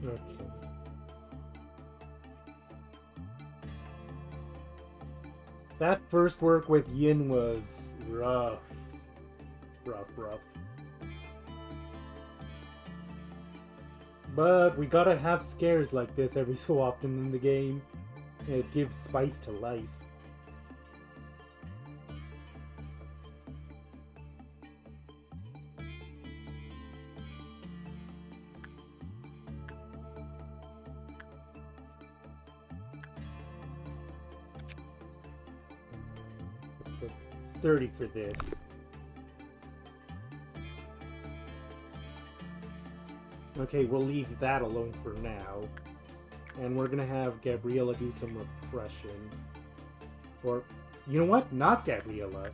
Okay. That first work with Yin was rough. Rough. But we gotta have scares like this every so often in the game. It gives spice to life. Put 30 for this. Okay, we'll leave that alone for now. And we're gonna have Gabriella do some repression. Or, you know what? Not Gabriella.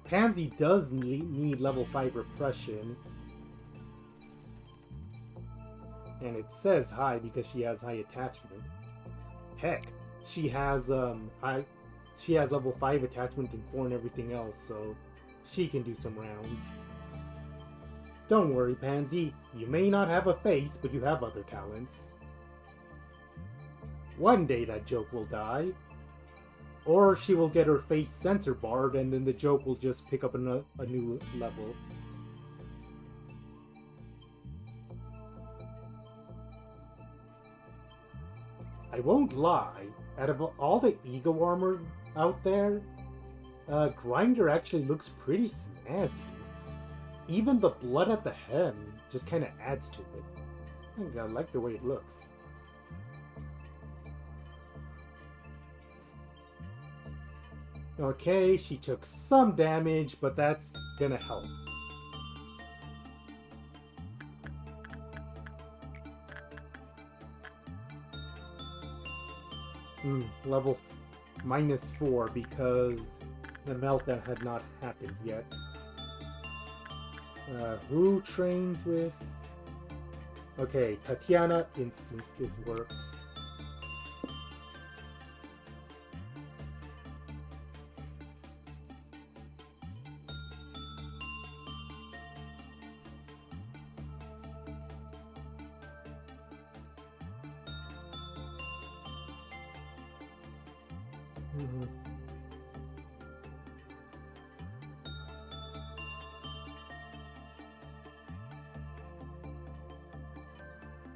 Pansy does need level 5 repression. And it says high because she has high attachment. Heck, she has level 5 attachment in 4 and everything else, so she can do some rounds. Don't worry, Pansy. You may not have a face, but you have other talents. One day that joke will die. Or she will get her face sensor barred, and then the joke will just pick up a new level. I won't lie, out of all the ego armor out there, Grinder actually looks pretty snazzy. Even the blood at the hem just kind of adds to it. I think I like the way it looks. Okay, she took some damage, but that's gonna help. Level -4 because the meltdown had not happened yet. Who trains with... Okay, Tatiana, instinct is works.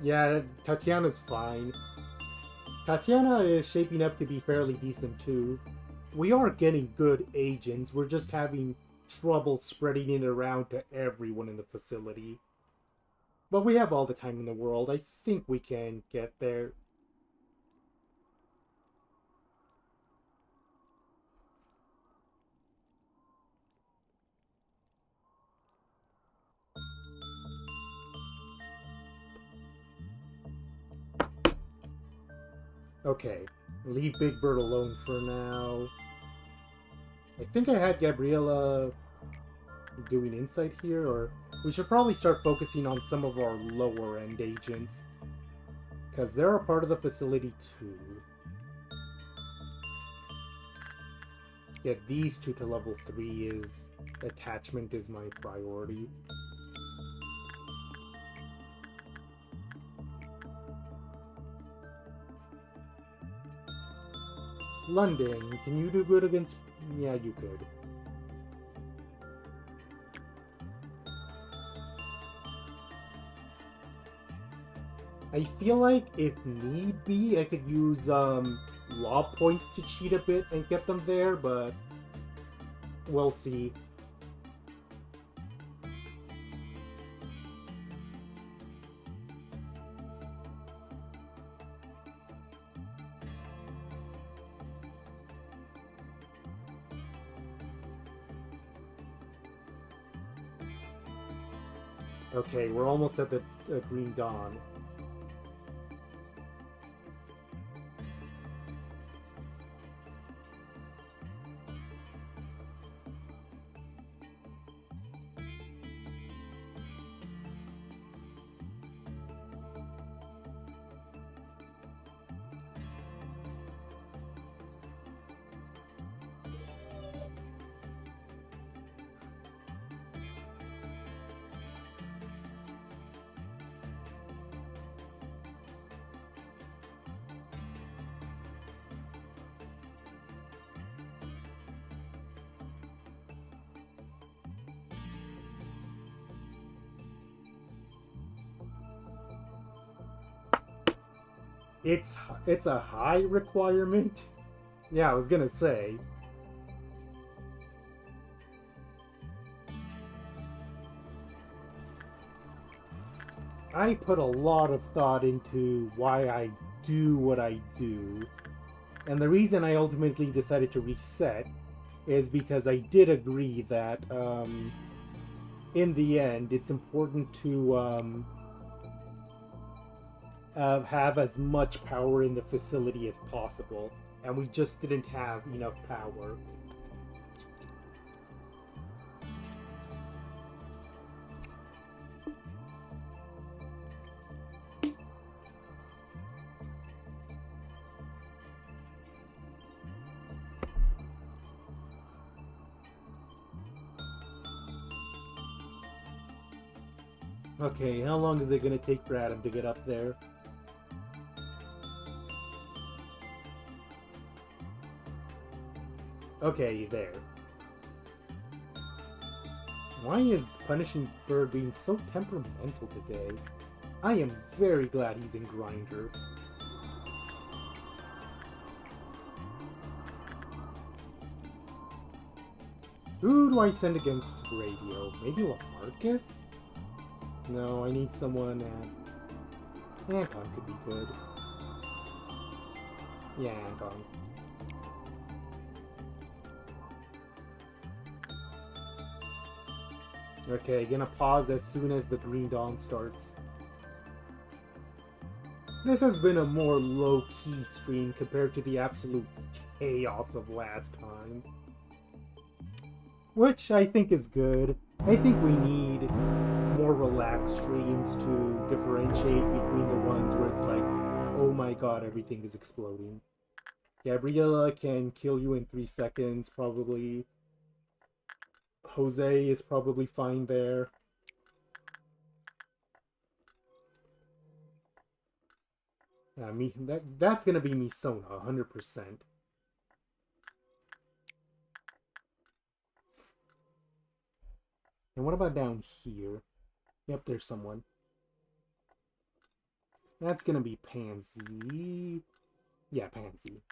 Yeah, Tatiana's fine. Tatiana is shaping up to be fairly decent too. We are getting good agents, we're just having trouble spreading it around to everyone in the facility. But we have all the time in the world. I think we can get there. Okay, leave Big Bird alone for now. I think I had Gabriella doing insight here, or we should probably start focusing on some of our lower end agents, because they're a part of the facility too. Get these two to level 3 is... attachment is my priority. London, can you do good against... Yeah, you could. I feel like if need be, I could use law points to cheat a bit and get them there, but we'll see. Okay, we're almost at the Green Dawn. It's a high requirement? Yeah, I was gonna say. I put a lot of thought into why I do what I do. And the reason I ultimately decided to reset is because I did agree that, in the end, it's important to, have as much power in the facility as possible, and we just didn't have enough power. Okay, how long is it gonna take for Adam to get up there? Okay, there. Why is Punishing Bird being so temperamental today? I am very glad he's in Grinder. Who do I send against Radio? Maybe Lamarcus? No, I need someone at... Anton could be good. Yeah, Anton. Okay, gonna pause as soon as the Green Dawn starts. This has been a more low-key stream compared to the absolute chaos of last time. Which I think is good. I think we need more relaxed streams to differentiate between the ones where it's like, oh my god, everything is exploding. Gabriella can kill you in 3 seconds, probably. Jose is probably fine there. That's gonna be Misona, 100%. And what about down here? Yep, there's someone. That's gonna be Pansy. Yeah, Pansy.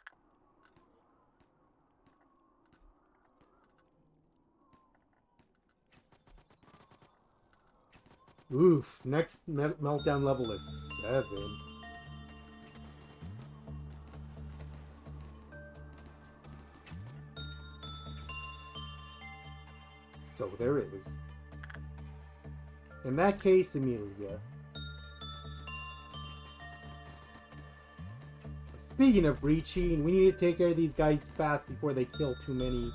Oof, next meltdown level is 7. So there is. In that case, Emilia. Speaking of breaching, we need to take care of these guys fast before they kill too many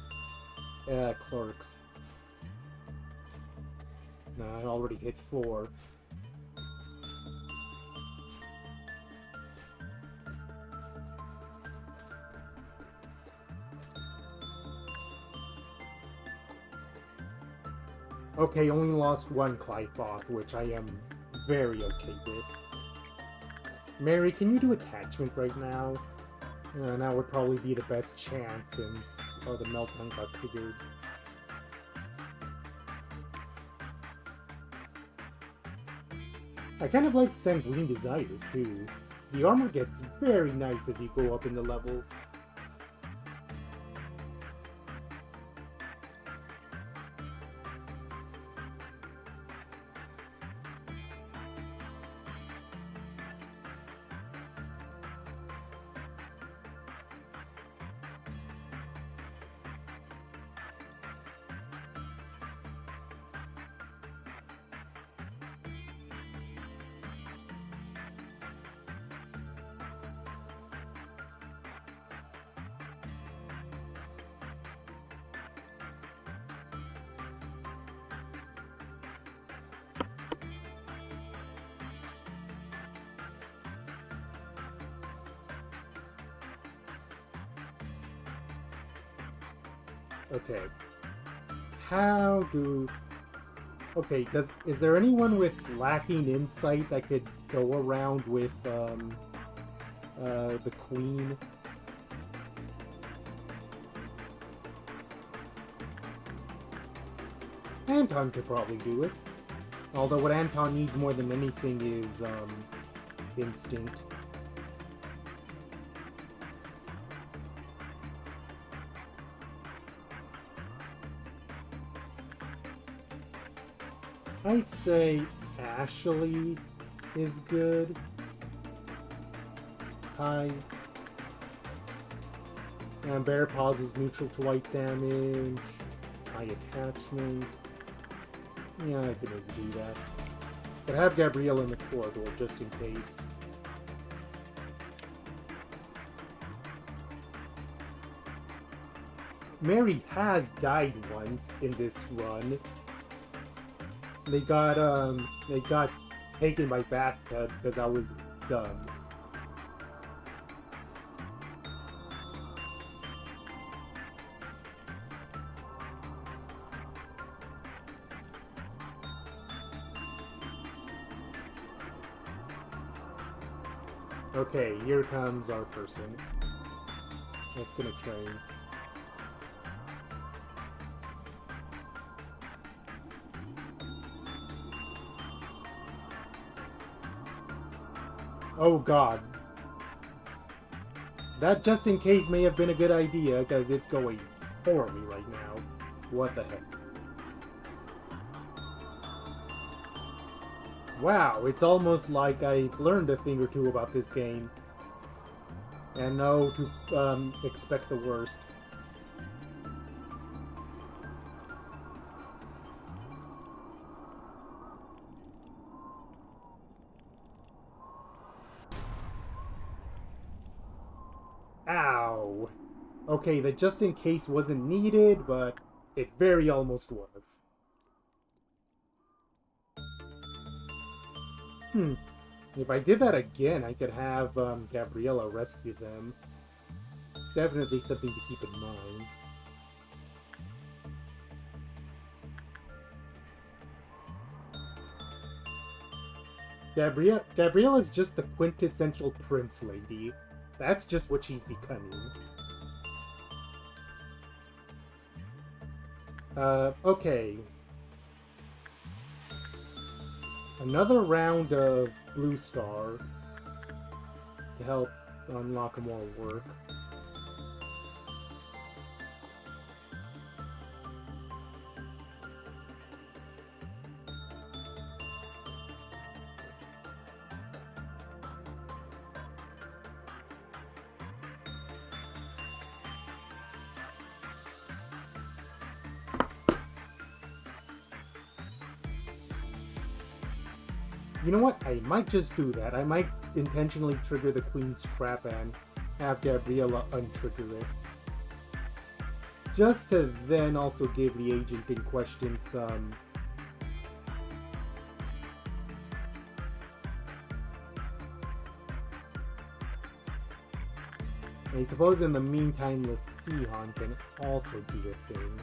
clerks. No, I already hit 4. Okay, only lost 1 Clyfoth, which I am very okay with. Mary, can you do attachment right now? That would probably be the best chance since the meltdown got triggered. I kind of like Sanguine Desire too. The armor gets very nice as you go up in the levels. Okay. How do... Okay, is there anyone with lacking insight that could go around with, the queen? Anton could probably do it. Although what Anton needs more than anything is, instinct. I'd say Ashley is good. Hi. And Bear Paws is neutral to white damage. High attachment. Yeah, I could maybe do that. But have Gabrielle in the corridor just in case. Mary has died once in this run. They got taken by bathtub because I was dumb. Okay, here comes our person. That's gonna train. Oh god. That just in case may have been a good idea, because it's going poorly right now. What the heck? Wow, it's almost like I've learned a thing or two about this game. And know to expect the worst. Ow! Okay, that just in case wasn't needed, but it very almost was. If I did that again, I could have Gabriella rescue them. Definitely something to keep in mind. Gabriella's just the quintessential prince lady. That's just what she's becoming. Okay. Another round of Blue Star to help unlock more work. You know what? I might just do that. I might intentionally trigger the Queen's Trap and have Gabriella untrigger it. Just to then also give the agent in question some... I suppose in the meantime, the Sihan can also do a thing.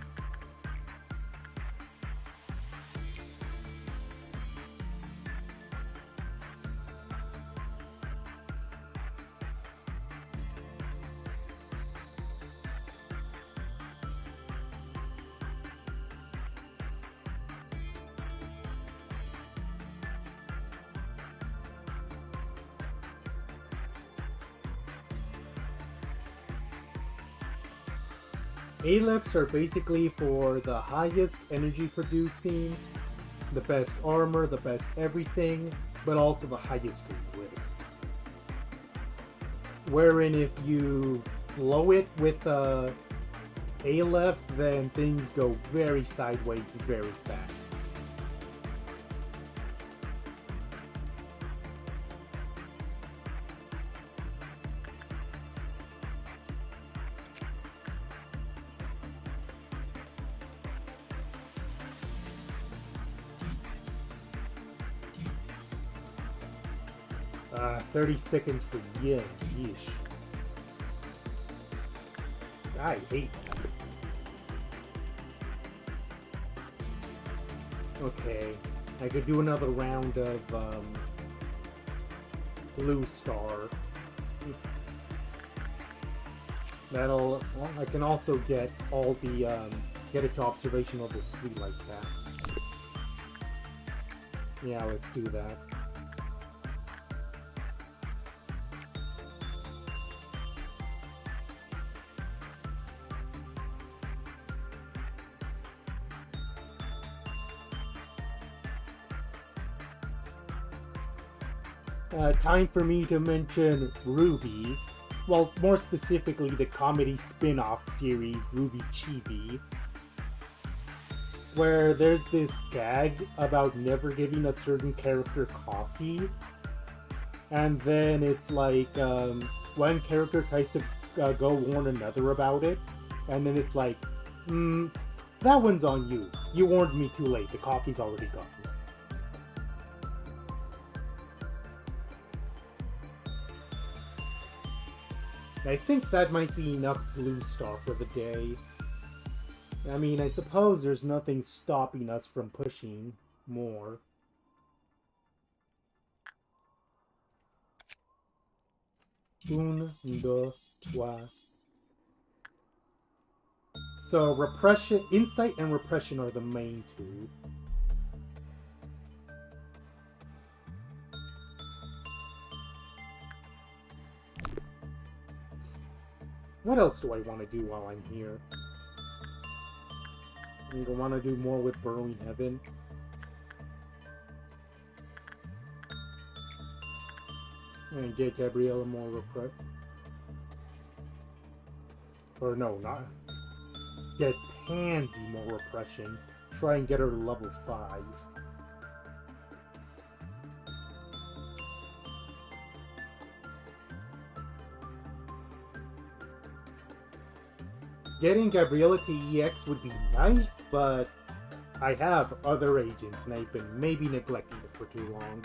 ALEPHs are basically for the highest energy producing, the best armor, the best everything, but also the highest risk. Wherein if you blow it with a ALEPH, then things go very sideways very fast. Uh, 30 seconds for Yin. Yeesh. I hate that. Okay. I could do another round of Blue Star. That'll... Well, I can also get all the... get it to observation level 3 like that. Yeah, let's do that. Time for me to mention Ruby. Well, more specifically, the comedy spin-off series, Ruby Chibi. Where there's this gag about never giving a certain character coffee. And then it's like, one character tries to go warn another about it. And then it's like, that one's on you. You warned me too late. The coffee's already gone. I think that might be enough Blue Star for the day. I mean, I suppose there's nothing stopping us from pushing more. Un, deux, trois. So, repression, insight and repression are the main two. What else do I want to do while I'm here? I want to do more with Burrowing Heaven. And get Gabriella more repression. Or no, not... Get Pansy more repression. Try and get her to level 5. Getting Gabriella to EX would be nice, but I have other agents, and I've been maybe neglecting it for too long.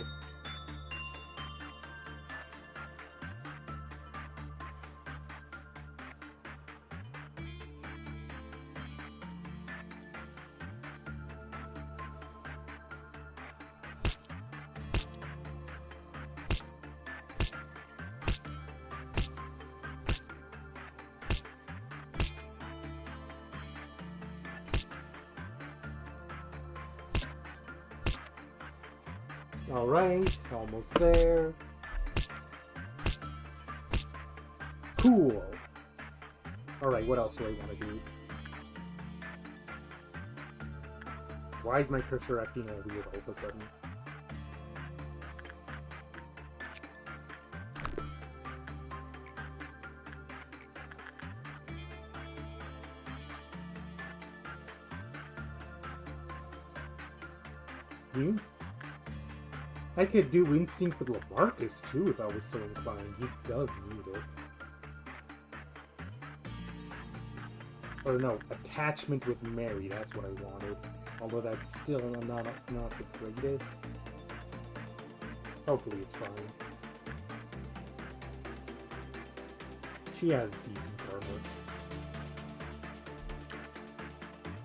Alright, almost there. Cool. Alright, what else do I want to do? Why is my cursor acting all weird all of a sudden? I could do Instinct with Lamarcus too if I was so inclined. He does need it. Or no, Attachment with Mary, that's what I wanted. Although that's still not the greatest. Hopefully it's fine. She has decent armor.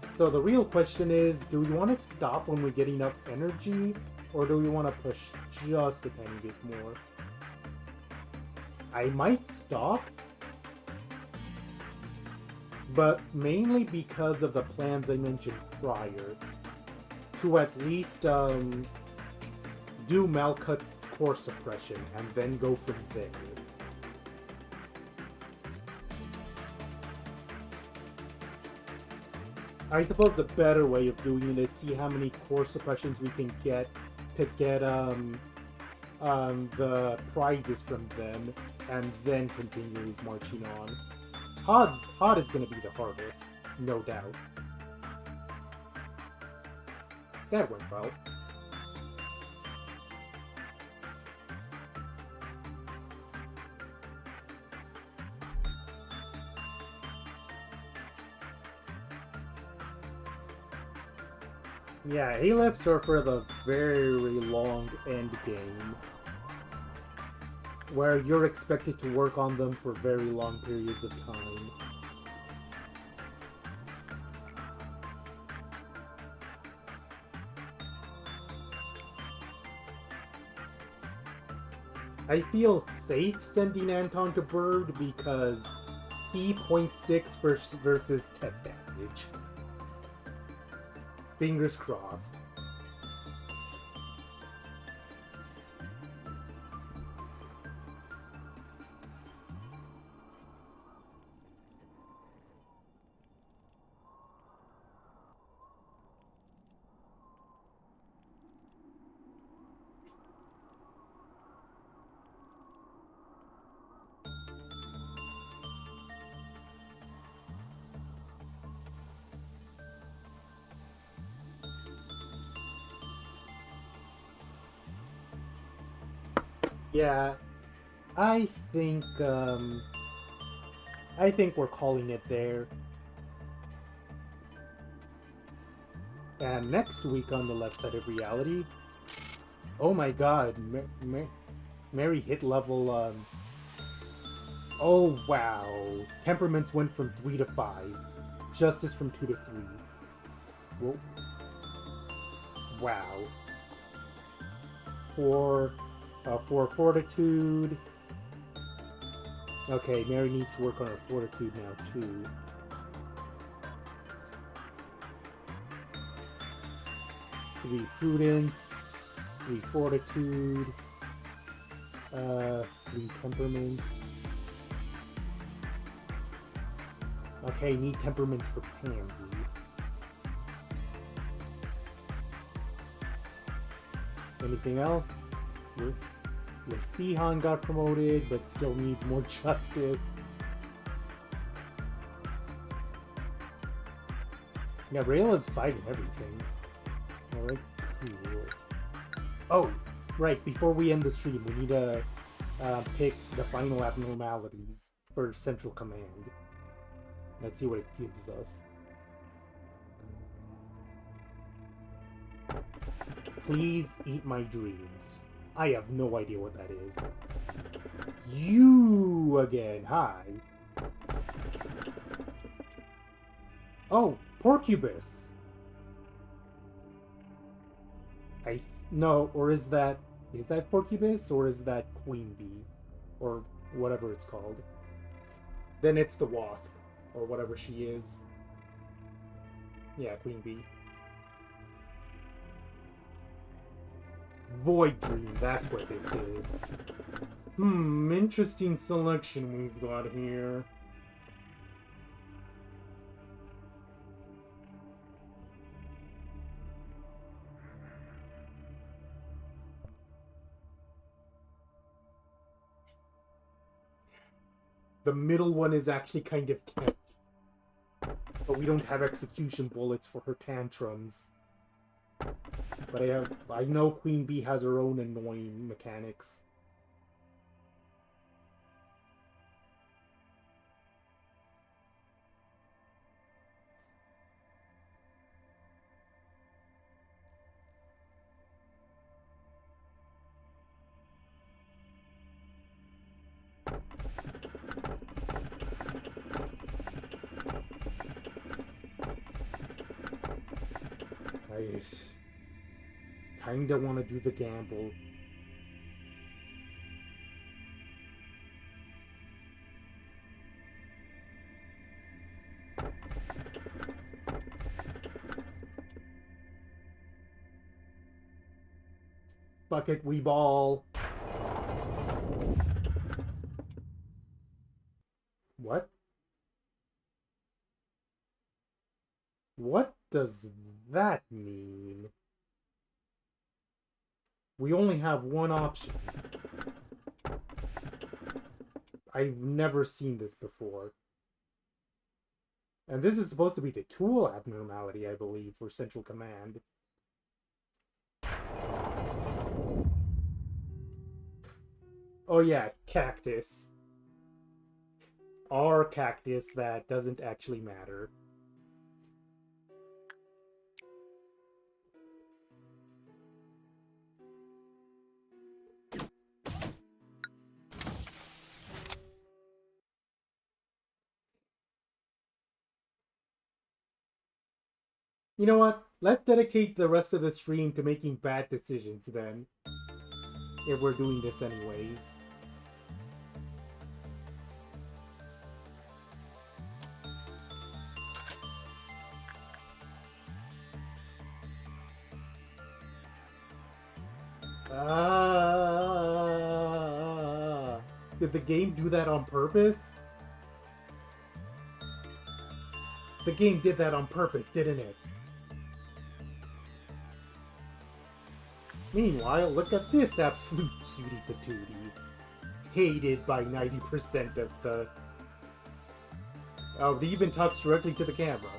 So the real question is, do we want to stop when we get enough energy? Or do we want to push just a tiny bit more? I might stop, but mainly because of the plans I mentioned prior. To at least do Malkuth's core suppression and then go from there. I suppose the better way of doing it is see how many core suppressions we can get to get the prizes from them, and then continue marching on. Hod is going to be the hardest, no doubt. That went well. Yeah, ALEPHs are for the very long end game, where you're expected to work on them for very long periods of time. I feel safe sending Anton to Bird because he 0.6 versus tech damage. Fingers crossed. Yeah, I think we're calling it there. And next week on the left side of reality, oh my god, Mary hit level, oh wow. Temperaments went from 3 to 5. Justice from 2 to 3. Whoa. Wow. For Fortitude. Okay, Mary needs to work on her Fortitude now, too. Three Prudence, 3 Fortitude, 3 Temperaments. Okay, need Temperaments for Pansy. Anything else? The Sihan got promoted, but still needs more justice. Yeah, Rayla's fighting everything. Alright, cool. Oh, right, before we end the stream, we need to pick the final abnormalities for Central Command. Let's see what it gives us. Please eat my dreams. I have no idea what that is. You again. Hi. Oh, Porcubus. No, or is that Porcubus or is that Queen Bee or whatever it's called? Then it's the Wasp or whatever she is. Yeah, Queen Bee. Void Dream, that's what this is. Interesting selection we've got here. The middle one is actually kind of catchy. But we don't have execution bullets for her tantrums. But I know Queen Bee has her own annoying mechanics. I kinda want to do the gamble. Bucket, we ball. What? What does that mean? We only have one option. I've never seen this before. And this is supposed to be the tool abnormality, I believe, for Central Command. Oh yeah, cactus. Our cactus that doesn't actually matter. You know what? Let's dedicate the rest of the stream to making bad decisions then. If we're doing this anyways. Did the game do that on purpose? The game did that on purpose, didn't it? Meanwhile, look at this absolute cutie patootie. Hated by 90% of the... Oh, it even talks directly to the camera.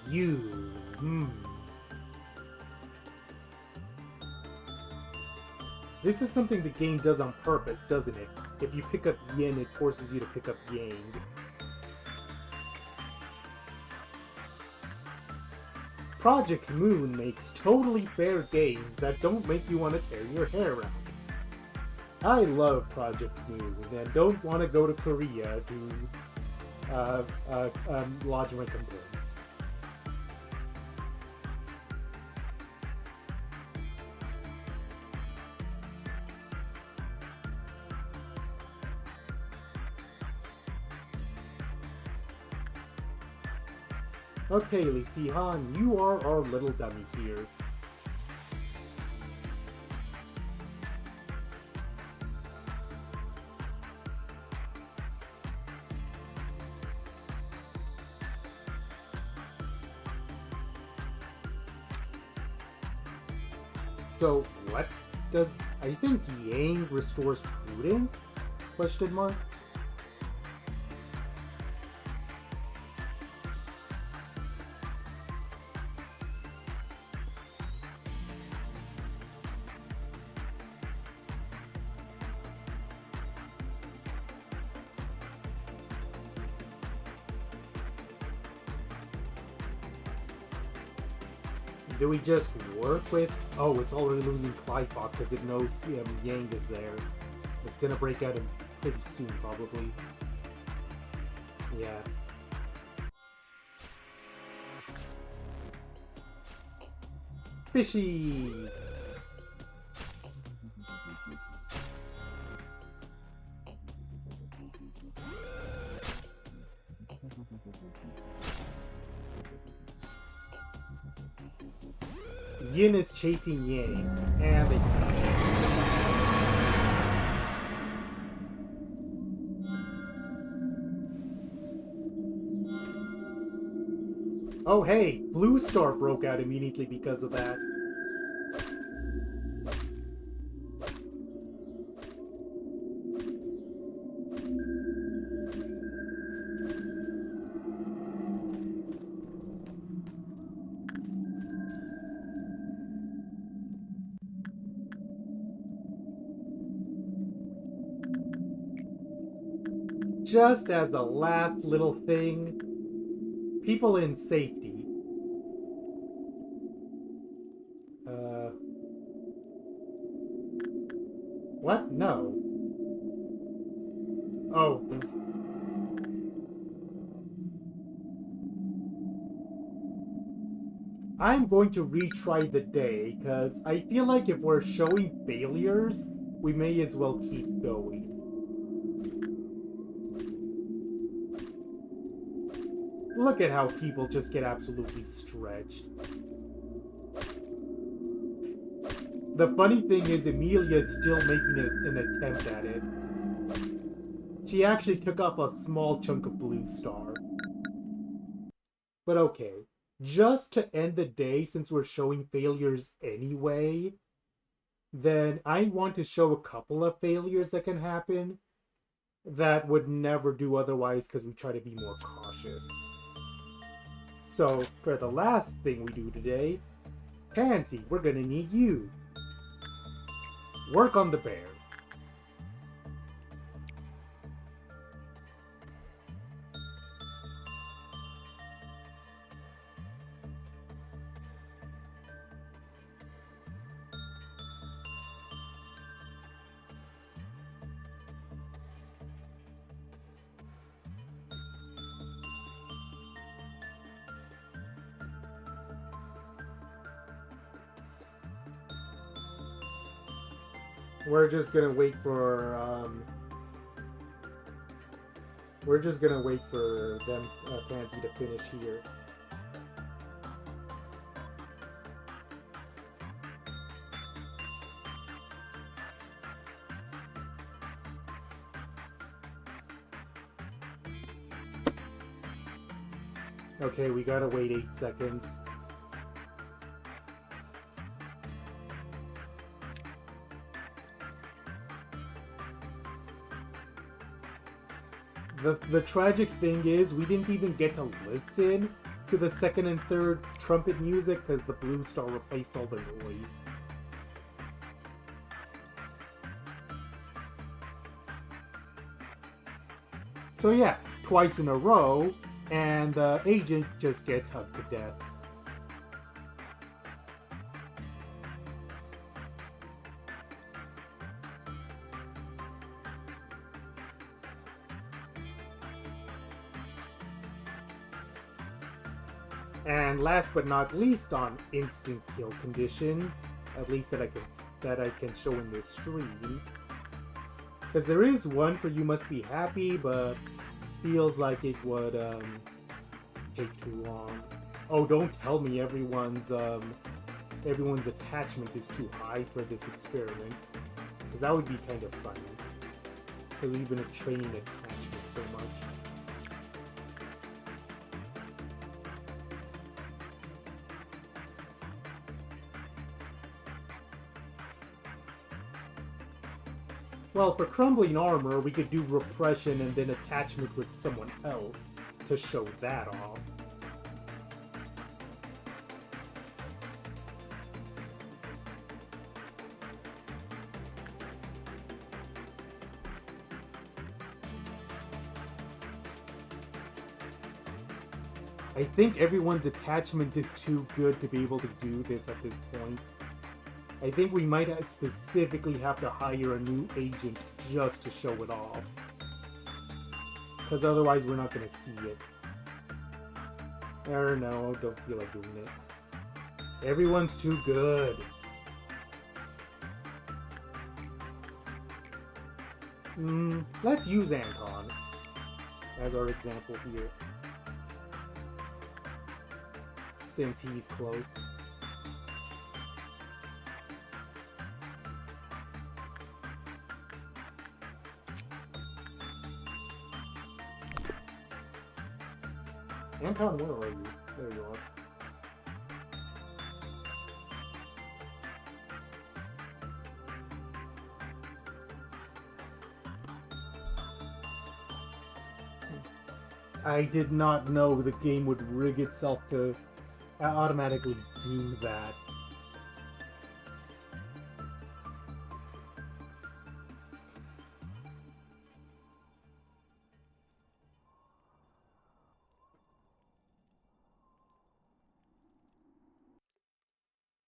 You... This is something the game does on purpose, doesn't it? If you pick up yin, it forces you to pick up yang. Project Moon makes totally fair games that don't make you want to tear your hair out. I love Project Moon and don't want to go to Korea to lodge my complaints. Okay, Lee Si-han, you are our little dummy here. So, what does... I think Yang restores prudence? Question mark? Do we just work with... Oh, it's already losing Clyfok because it knows Yang is there. It's gonna break out pretty soon, probably. Yeah. Fishies! Yin is chasing Yang, and they... Oh hey, Blue Star broke out immediately because of that. Just as a last little thing, people in safety. What? No. Oh. I'm going to retry the day, because I feel like if we're showing failures, we may as well keep going. Look at how people just get absolutely stretched. The funny thing is Emilia's still making an attempt at it. She actually took off a small chunk of Blue Star. But okay. Just to end the day, since we're showing failures anyway, then I want to show a couple of failures that can happen that would never do otherwise because we try to be more cautious. So, for the last thing we do today, Pansy, we're gonna need you. Work on the bear. We're just gonna wait for them, Pansy, to finish here. Okay, we gotta wait 8 seconds. The tragic thing is, we didn't even get to listen to the second and third trumpet music because the Blue Star replaced all the noise. So yeah, twice in a row, and the agent just gets hugged to death. And last but not least, on instant kill conditions, at least that I can show in this stream, because there is one for You Must Be Happy, but feels like it would take too long. Oh, don't tell me everyone's attachment is too high for this experiment, because that would be kind of funny. Because we've been training attachment so much. Well, for Crumbling Armor, we could do Repression and then attachment with someone else to show that off. I think everyone's attachment is too good to be able to do this at this point. I think we might specifically have to hire a new agent just to show it off. Because otherwise we're not going to see it. Or no, don't feel like doing it. Everyone's too good. Let's use Anton as our example here. Since he's close. Anton, where are you? There you are. I did not know the game would rig itself to automatically do that.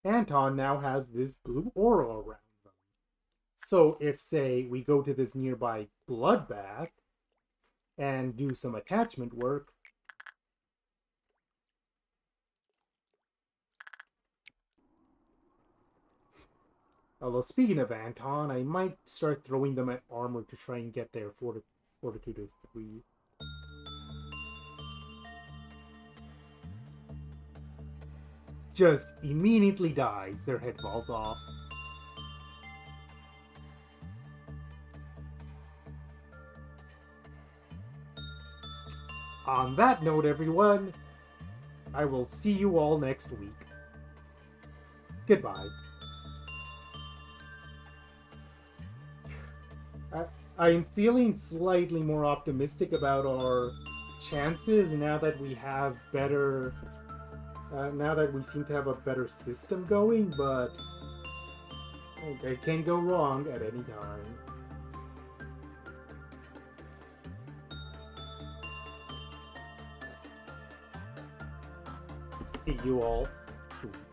Anton now has this blue aura around them. So if, say, we go to this nearby bloodbath and do some attachment work, although speaking of Anton, I might start throwing them at armor to try and get their fortitude of 3. Just immediately dies, their head falls off. On that note, everyone, I will see you all next week. Goodbye. I'm feeling slightly more optimistic about our chances now that we have better... now that we seem to have a better system going, but it can go wrong at any time. See you all next week.